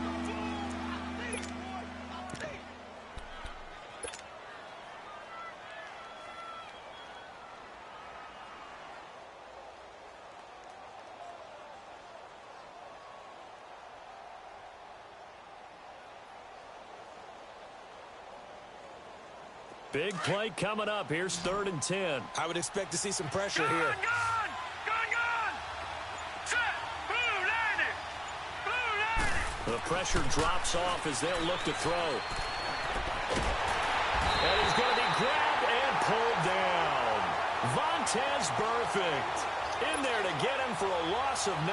Big play coming up. Here's 3rd and 10. I would expect to see some pressure here. Gun! Set! Blue line The pressure drops off as they'll look to throw. And he's going to be grabbed and pulled down. Vontaze Burfict in there to get him for a loss of 9,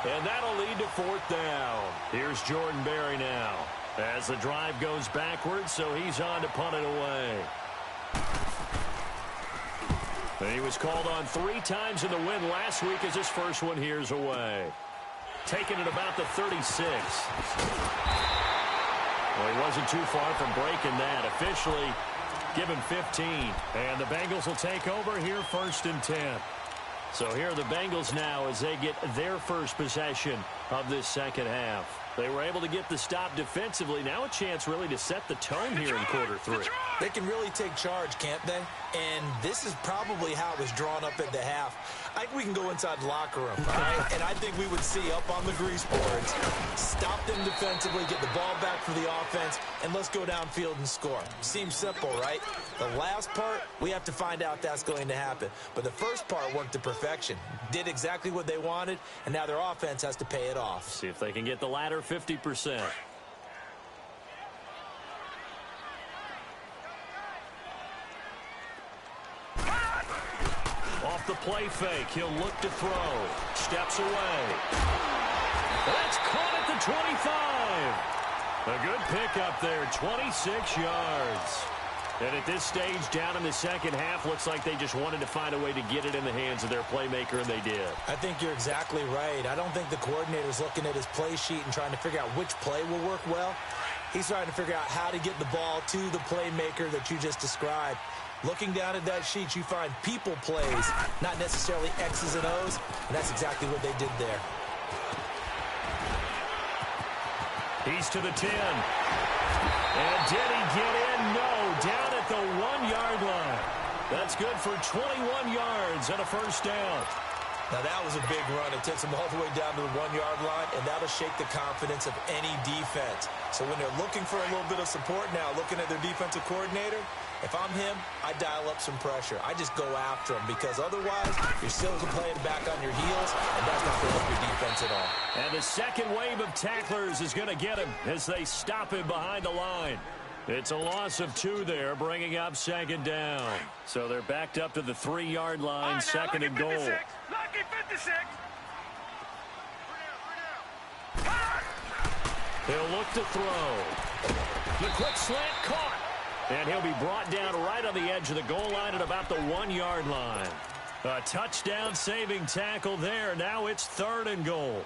and that'll lead to 4th down. Here's Jordan Berry now as the drive goes backwards, so he's on to punt it away. And he was called on 3 times in the win last week as his first one here's away. Taking it about the 36. Well, he wasn't too far from breaking that. Officially, give him 15. And the Bengals will take over here 1st and 10. So here are the Bengals now as they get their first possession of this second half. They were able to get the stop defensively. Now a chance really to set the tone here in quarter 3. They can really take charge, can't they? And this is probably how it was drawn up at the half. I think we can go inside the locker room, all right? And I think we would see up on the grease boards, stop them defensively, get the ball back for the offense, and let's go downfield and score. Seems simple, right? The last part, we have to find out that's going to happen. But the first part worked to perfection. Did exactly what they wanted, and now their offense has to pay it off. See if they can get the latter 50%. Off the play fake, he'll look to throw. Steps away. That's caught at the 25. A good pickup there, 26 yards. And at this stage, down in the second half, looks like they just wanted to find a way to get it in the hands of their playmaker, and they did. I think you're exactly right. I don't think the coordinator's looking at his play sheet and trying to figure out which play will work well. He's trying to figure out how to get the ball to the playmaker that you just described. Looking down at that sheet, you find people plays, not necessarily X's and O's, and that's exactly what they did there. He's to the 10. And did he get in? No, down at the 1-yard line. That's good for 21 yards and a first down. Now, that was a big run. It takes them all the way down to the 1-yard line, and that'll shake the confidence of any defense. So when they're looking for a little bit of support now, looking at their defensive coordinator, if I'm him, I dial up some pressure. I just go after him because otherwise you're still playing back on your heels, and that's not going to help your defense at all. And the second wave of tacklers is going to get him as they stop him behind the line. It's a loss of 2 there, bringing up second down. So they're backed up to the 3-yard line, right, second and goal. Lucky 56. He'll look to throw. The quick slant caught. And he'll be brought down right on the edge of the goal line at about the 1-yard line. A touchdown-saving tackle there. Now it's 3rd and goal.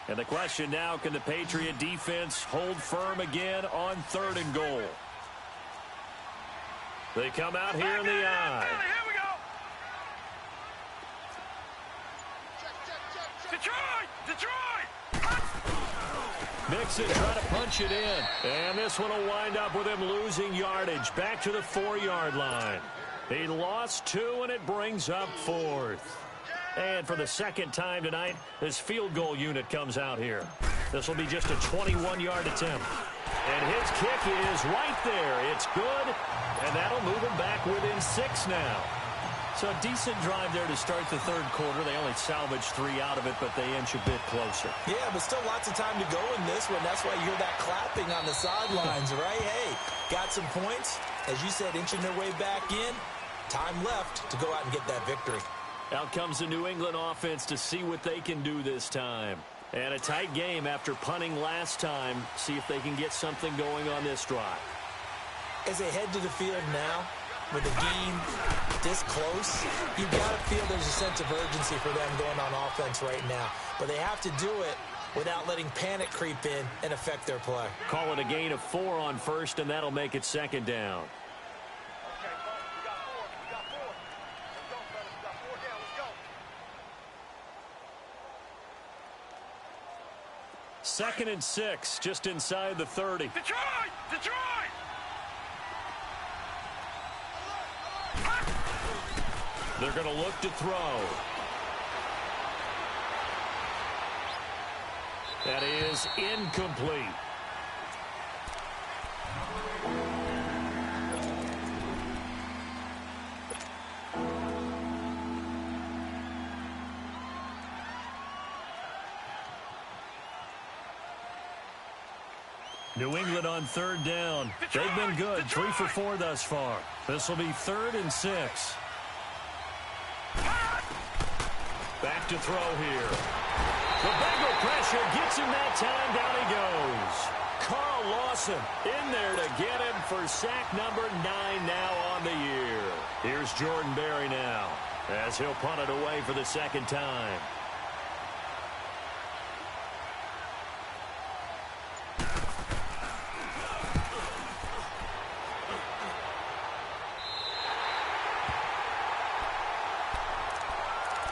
And the question now, can the Patriot defense hold firm again on 3rd and goal? They come out here in the eye. Here we go. Detroit! Mixon trying to punch it in. And this one will wind up with him losing yardage. Back to the 4-yard line. He lost 2, and it brings up 4th. And for the second time tonight, this field goal unit comes out here. This will be just a 21-yard attempt. And his kick is right there. It's good, and that'll move him back within 6 now. So a decent drive there to start the 3rd quarter. They only salvaged 3 out of it, but they inch a bit closer. Yeah, but still lots of time to go in this one. That's why you hear that clapping on the sidelines, right? Hey, got some points. As you said, inching their way back in. Time left to go out and get that victory. Out comes the New England offense to see what they can do this time. And a tight game after punting last time. See if they can get something going on this drive. As they head to the field now, with the game this close, you've got to feel there's a sense of urgency for them going on offense right now. But they have to do it without letting panic creep in and affect their play. Call it a gain of 4 on 1st, and that'll make it 2nd down. Second and 6, just inside the 30. Detroit! They're going to look to throw. That is incomplete. New England on third down. They've been good, 3 for 4 thus far. This will be 3rd and 6. Back to throw here. The Bengal pressure gets him that time. Down he goes. Carl Lawson in there to get him for sack number 9 now on the year. Here's Jordan Berry now as he'll punt it away for the second time.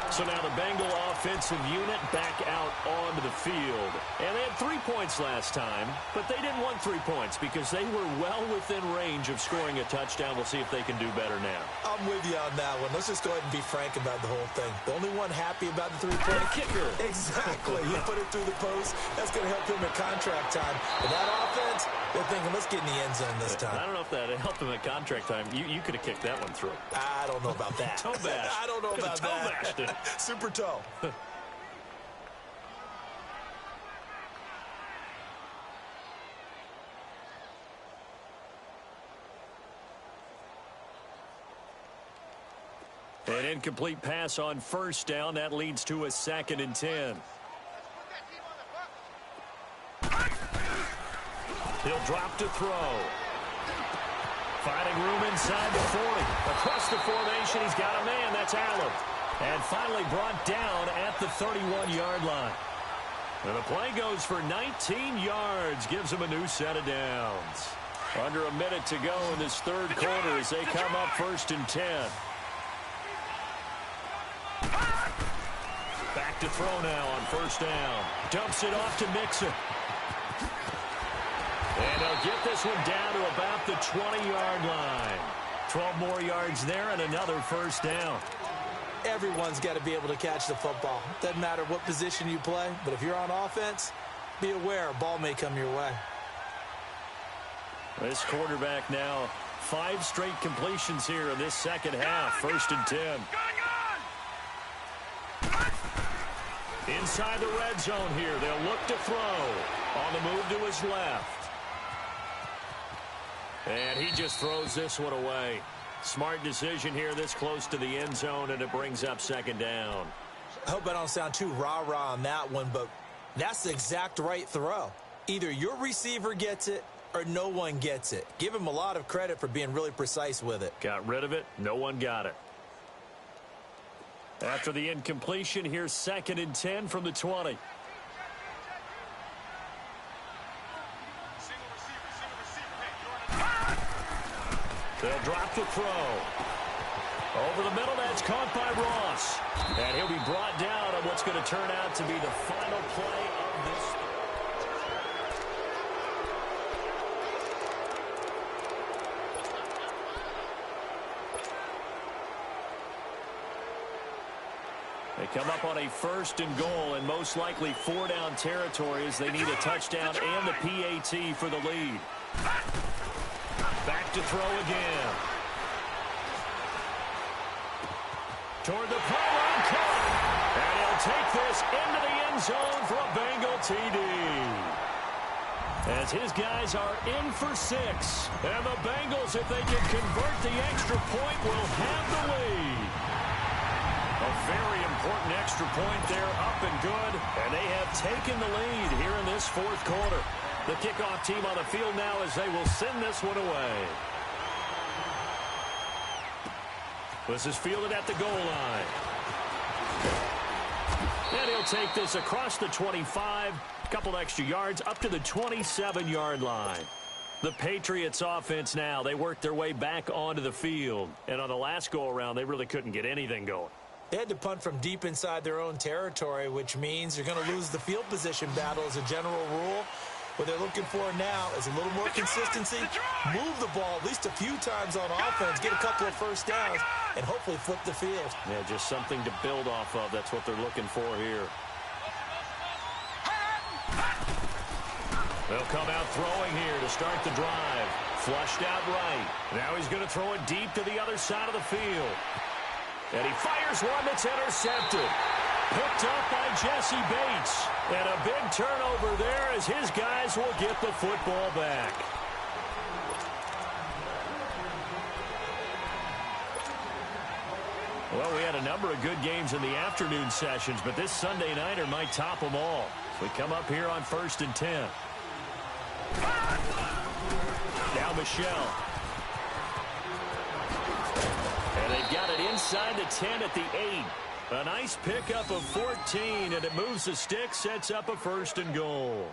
So now the Bengal offensive unit back out onto the field. And they had 3 points last time, but they didn't want 3 points because they were well within range of scoring a touchdown. We'll see if they can do better now. I'm with you on that one. Let's just go ahead and be frank about the whole thing. The only one happy about the three-point kicker. Exactly. He put it through the post. That's going to help him at contract time. But that offense, they're thinking, let's get in the end zone this time. I don't know if that helped him at contract time. You could have kicked that one through. I don't know about that. Toe bash. I don't know about that. It. Super toe. An incomplete pass on first down. That leads to a 2nd and 10. He'll drop to throw. Finding room inside the 40. Across the formation, he's got a man. That's Allen. And finally brought down at the 31-yard line. And the play goes for 19 yards. Gives him a new set of downs. Under a minute to go in this third quarter as they come up 1st and 10. Back to throw now on first down. Dumps it off to Mixon. And they'll get this one down to about the 20-yard line. 12 more yards there and another first down. Everyone's got to be able to catch the football. Doesn't matter what position you play, but if you're on offense, be aware a ball may come your way. This quarterback now 5 straight completions here in this second half. 1st and 10. Inside the red zone here. They'll look to throw. On the move to his left. And he just throws this one away. Smart decision here this close to the end zone, and it brings up 2nd down. I hope I don't sound too rah-rah on that one, but that's the exact right throw. Either your receiver gets it or no one gets it. Give him a lot of credit for being really precise with it. Got rid of it. No one got it. After the incompletion, here's 2nd and 10 from the 20. They'll drop the throw. Over the middle, that's caught by Ross. And he'll be brought down on what's going to turn out to be the final play of this. They come up on a 1st and goal and most likely 4-down territory as they need a touchdown and the PAT for the lead. Back to throw again. Toward the pylon, caught. And he'll take this into the end zone for a Bengal TD. As his guys are in for 6. And the Bengals, if they can convert the extra point, will have the lead. A very important extra point there, up and good. And they have taken the lead here in this 4th quarter. The kickoff team on the field now as they will send this one away. This is fielded at the goal line. And he'll take this across the 25, a couple extra yards, up to the 27-yard line. The Patriots offense now, they worked their way back onto the field. And on the last go-around, they really couldn't get anything going. They had to punt from deep inside their own territory, which means you're going to lose the field position battle as a general rule. What they're looking for now is a little more consistency, move the ball at least a few times on offense, get a couple of first downs, and hopefully flip the field. Yeah, just something to build off of. That's what they're looking for here. They'll come out throwing here to start the drive. Flushed out right. Now he's going to throw it deep to the other side of the field. And he fires one that's intercepted. Picked up by Jesse Bates. And a big turnover there as his guys will get the football back. Well, we had a number of good games in the afternoon sessions, but this Sunday nighter might top them all. So we come up here on 1st and 10. Now Michelle. And they've got it inside the 10 at the 8. A nice pickup of 14, and it moves the stick, sets up a 1st and goal.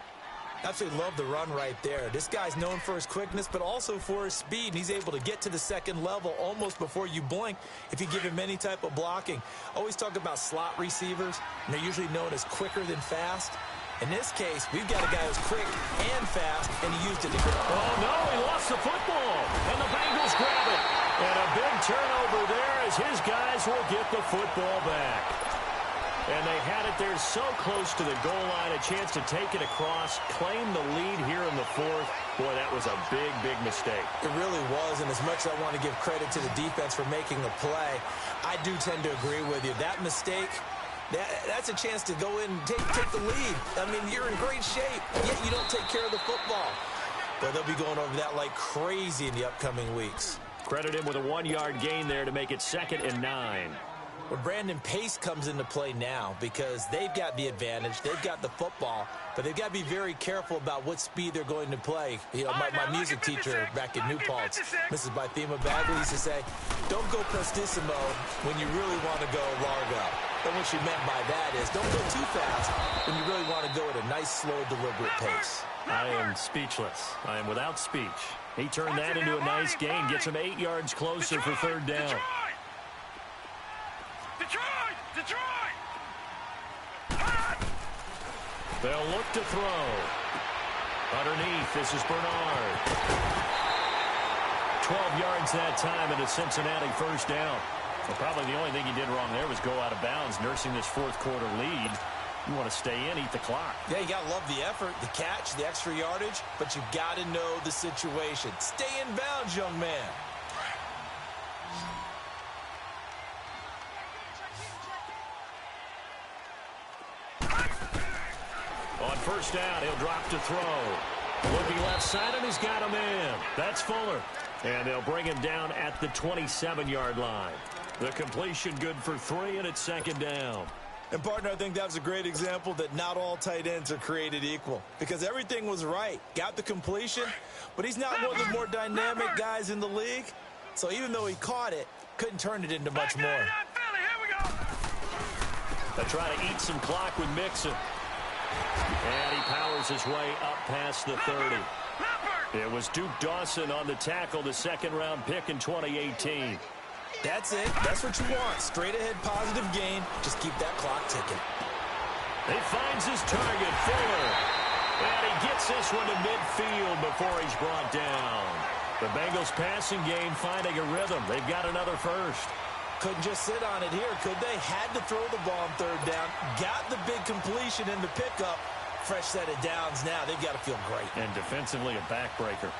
Absolutely love the run right there. This guy's known for his quickness, but also for his speed. And he's able to get to the second level almost before you blink if you give him any type of blocking. Always talk about slot receivers, and they're usually known as quicker than fast. In this case, we've got a guy who's quick and fast, and he used it to get. Oh, no, he lost the football, and the Bengals grab it. And a big turnover there as his guys will get the football back. And they had it there so close to the goal line, a chance to take it across, claim the lead here in the 4th. Boy, that was a big, big mistake. It really was, and as much as I want to give credit to the defense for making the play, I do tend to agree with you. That mistake, that's a chance to go in and take the lead. I mean, you're in great shape, yet you don't take care of the football. But they'll be going over that like crazy in the upcoming weeks. Credit him with a 1-yard gain there to make it 2nd and 9. Well, Brandon, pace comes into play now because they've got the advantage. They've got the football, but they've got to be very careful about what speed they're going to play. You know, my music teacher back in New Paltz, Mrs. Bythema Bagley, used to say, don't go prestissimo when you really want to go largo. And what she meant by that is don't go too fast when you really want to go at a nice, slow, deliberate pace. I am speechless. I am without speech. He turned that into a nice gain, gets him 8 yards closer for 3rd down. Detroit! They'll look to throw. Underneath, this is Bernard. 12 yards that time, and a Cincinnati 1st down. Well, probably the only thing he did wrong there was go out of bounds, nursing this 4th quarter lead. You want to stay in, eat the clock. Yeah, you got to love the effort, the catch, the extra yardage, but you got to know the situation. Stay in bounds, young man. On 1st down, he'll drop to throw. Looking left side, and he's got him in. That's Fuller. And they'll bring him down at the 27-yard line. The completion good for 3, and it's 2nd down. And, partner, I think that was a great example that not all tight ends are created equal because everything was right. Got the completion, but he's not one of the more dynamic guys in the league. So even though he caught it, couldn't turn it into much more. They try to eat some clock with Mixon. And he powers his way up past the 30. It was Duke Dawson on the tackle, the 2nd-round pick in 2018. That's it. That's what you want. Straight ahead positive gain. Just keep that clock ticking. He finds his target, Fuller. And he gets this one to midfield before he's brought down. The Bengals passing game finding a rhythm. They've got another 1st. Couldn't just sit on it here, could they? Had to throw the ball on 3rd down. Got the big completion in the pickup. Fresh set of downs now. They've got to feel great. And defensively, a backbreaker.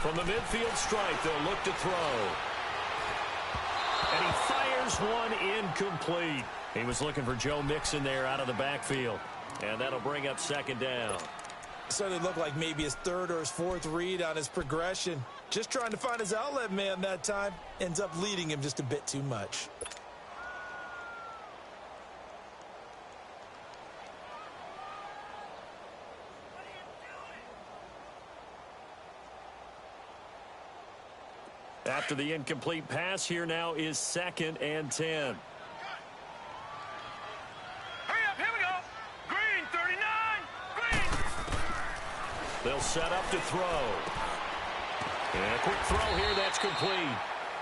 From the midfield stripe, they'll look to throw. And he fires one incomplete. He was looking for Joe Mixon there out of the backfield. And that'll bring up 2nd down. Certainly looked like maybe his 3rd or his 4th read on his progression. Just trying to find his outlet man that time. Ends up leading him just a bit too much. After the incomplete pass, here now is 2nd and 10. They'll set up to throw. And a quick throw here, that's complete.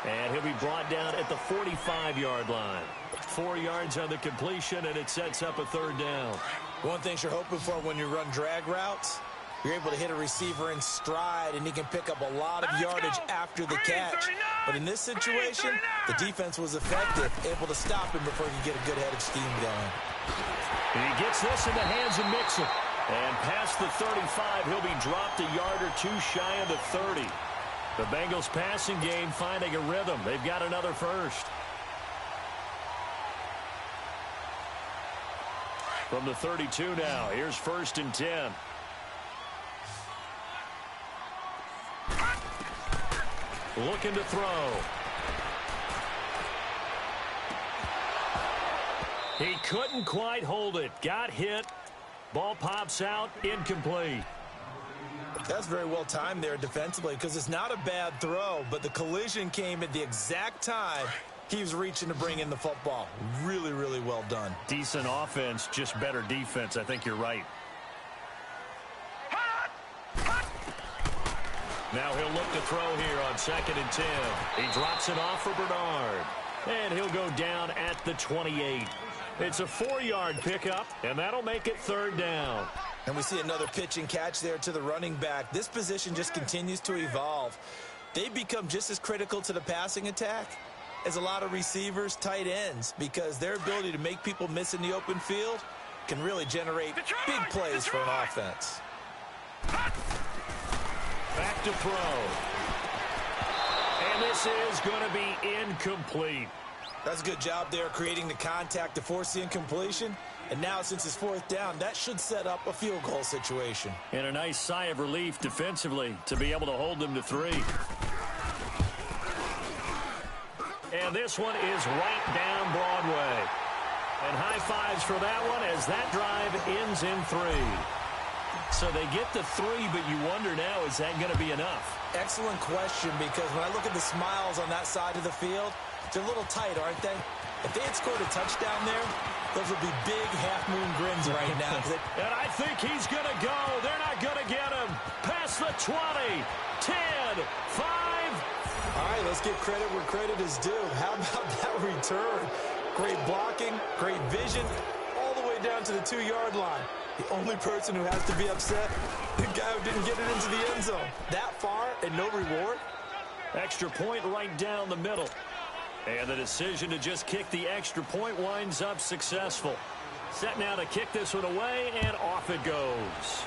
And he'll be brought down at the 45-yard line. 4 yards on the completion, and it sets up a 3rd down. One thing you're hoping for when you run drag routes, you're able to hit a receiver in stride, and he can pick up a lot of yardage after the catch. But in this situation, the defense was effective, able to stop him before he could get a good head of steam going. And he gets this in the hands of Mixon. And past the 35, he'll be dropped a yard or two shy of the 30. The Bengals passing game finding a rhythm. They've got another first. From the 32 now, here's 1st and 10. Looking to throw. He couldn't quite hold it. Got hit. Ball pops out. Incomplete. That's very well timed there defensively because it's not a bad throw, but the collision came at the exact time he was reaching to bring in the football. Really, really well done. Decent offense, just better defense. I think you're right. Now he'll look to throw here on 2nd and 10. He drops it off for Bernard. And he'll go down at the 28. It's a 4-yard pickup, and that'll make it 3rd down. And we see another pitch and catch there to the running back. This position just continues to evolve. They become just as critical to the passing attack as a lot of receivers, tight ends, because their ability to make people miss in the open field can really generate big plays for an offense. Back to throw. And this is going to be incomplete. That's a good job there creating the contact to force the incompletion. And now since it's 4th down, that should set up a field goal situation. And a nice sigh of relief defensively to be able to hold them to 3. And this one is right down Broadway. And high fives for that one as that drive ends in 3. So they get the 3, but you wonder now, is that going to be enough? Excellent question, because when I look at the smiles on that side of the field, they're a little tight, aren't they? If they had scored a touchdown there, those would be big half-moon grins right now. And I think he's going to go. They're not going to get him. Past the 20, 10, 5. All right, let's give credit where credit is due. How about that return? Great blocking, great vision, all the way down to the 2-yard line. The only person who has to be upset, the guy who didn't get it into the end zone. That far and no reward? Extra point right down the middle. And the decision to just kick the extra point winds up successful. Set now to kick this one away, and off it goes.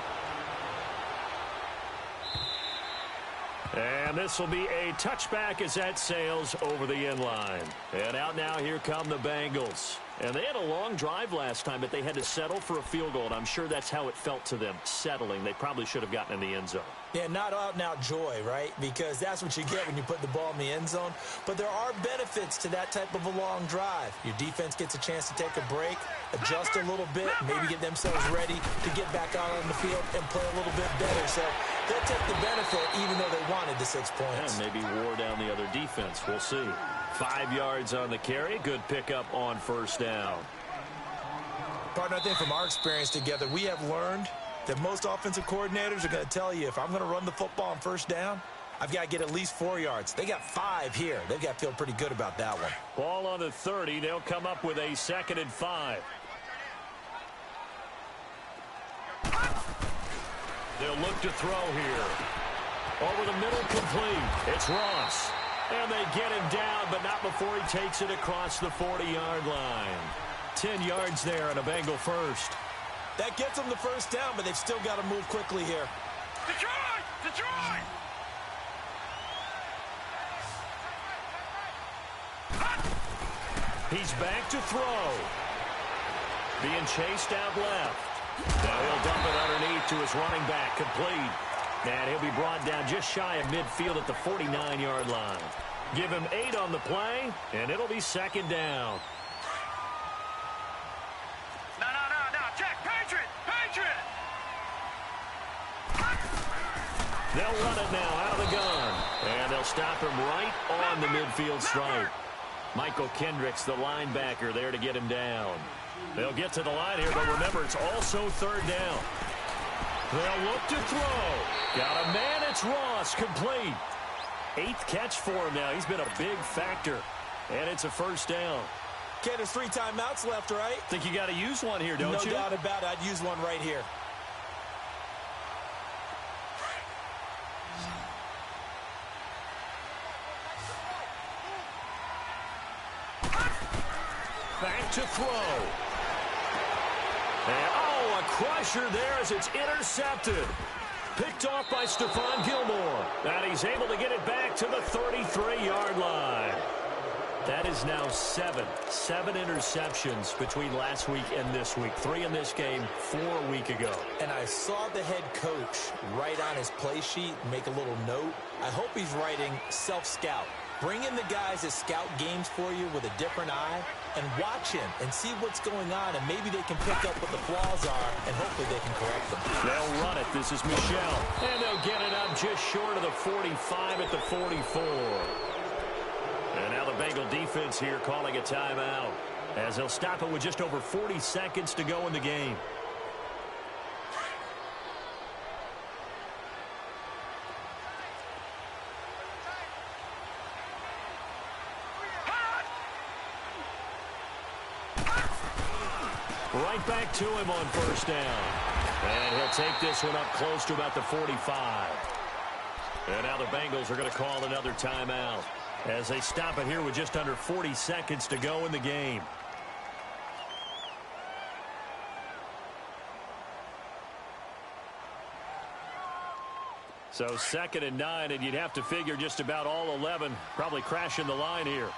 And this will be a touchback as that sails over the end line. And out now, here come the Bengals. And they had a long drive last time, but they had to settle for a field goal, and I'm sure that's how it felt to them, settling. They probably should have gotten in the end zone. Yeah, not out-and-out joy, right? Because that's what you get when you put the ball in the end zone. But there are benefits to that type of a long drive. Your defense gets a chance to take a break, adjust a little bit, maybe get themselves ready to get back out on the field and play a little bit better. So they'll take the benefit even though they wanted the 6 points. And maybe wore down the other defense. We'll see. 5 yards on the carry. Good pickup on 1st down. Partner, I think from our experience together, we have learned that most offensive coordinators are going to tell you, if I'm going to run the football on 1st down, I've got to get at least 4 yards. They got 5 here. They've got to feel pretty good about that one. Ball on the 30. They'll come up with a 2nd and 5. They'll look to throw here. Over the middle, complete. It's Ross. And they get him down, but not before he takes it across the 40-yard line. 10 yards there and a Bengal first. That gets them the 1st down, but they've still got to move quickly here. Detroit! Detroit! He's back to throw. Being chased out left. Now he'll dump it underneath to his running back, complete. And he'll be brought down just shy of midfield at the 49-yard line. Give him 8 on the play, and it'll be 2nd down. No, check, Patriot! Patriot! They'll run it now out of the gun. And they'll stop him right on the midfield stripe. Michael Kendricks, the linebacker, there to get him down. They'll get to the line here, but remember, it's also 3rd down. They'll look to throw. Got a man, it's Ross, complete. 8th catch for him now. He's been a big factor. And it's a 1st down. Ken, there's 3 timeouts left, right? Think you got to use one here, don't you? No doubt about it. I'd use one right here. Back to throw. And, oh, a a crusher there as it's intercepted. Picked off by Stephon Gilmore. And he's able to get it back to the 33-yard line. That is now seven interceptions between last week and this week. 3 in this game, 4 a week ago. And I saw the head coach write on his play sheet, make a little note. I hope he's writing self-scout. Bring in the guys that scout games for you with a different eye and watch him and see what's going on, and maybe they can pick up what the flaws are, and hopefully they can correct them. They'll run it. This is Michel. And they'll get it up just short of the 45 at the 44. And now the Bengal defense here calling a timeout as they'll stop it with just over 40 seconds to go in the game. Right back to him on first down. And he'll take this one up close to about the 45. And now the Bengals are going to call another timeout as they stop it here with just under 40 seconds to go in the game. So 2nd and 9, and you'd have to figure just about all 11 probably crashing the line here.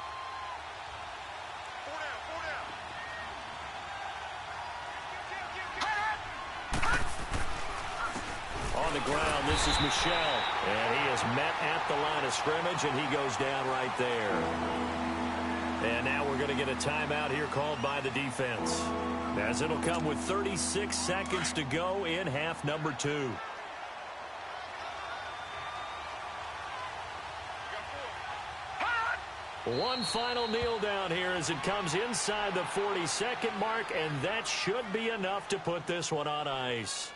On the ground, this is Michel. And he is met at the line of scrimmage, and he goes down right there. And now we're going to get a timeout here called by the defense, as it'll come with 36 seconds to go in half number 2. One final kneel down here as it comes inside the 40-second mark, and that should be enough to put this one on ice.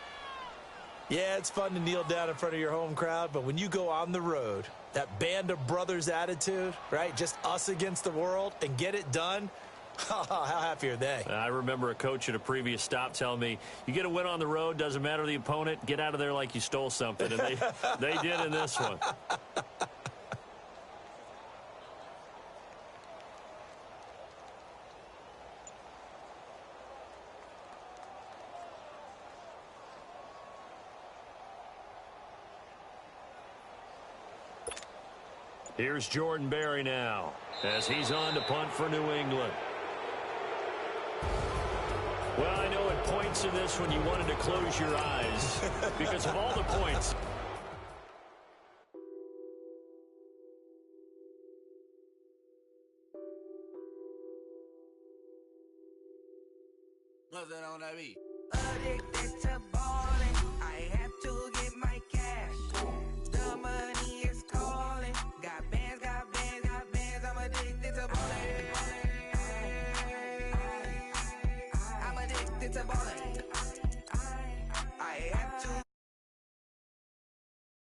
Yeah, it's fun to kneel down in front of your home crowd, but when you go on the road, that band of brothers attitude, right, just us against the world, and get it done, how happy are they? I remember a coach at a previous stop telling me, you get a win on the road, doesn't matter the opponent, get out of there like you stole something, and they did in this one. Here's Jordan Berry now as he's on to punt for New England. Well, I know at points in this one you wanted to close your eyes because of all the points. What's that on that beat? Addicted to ball.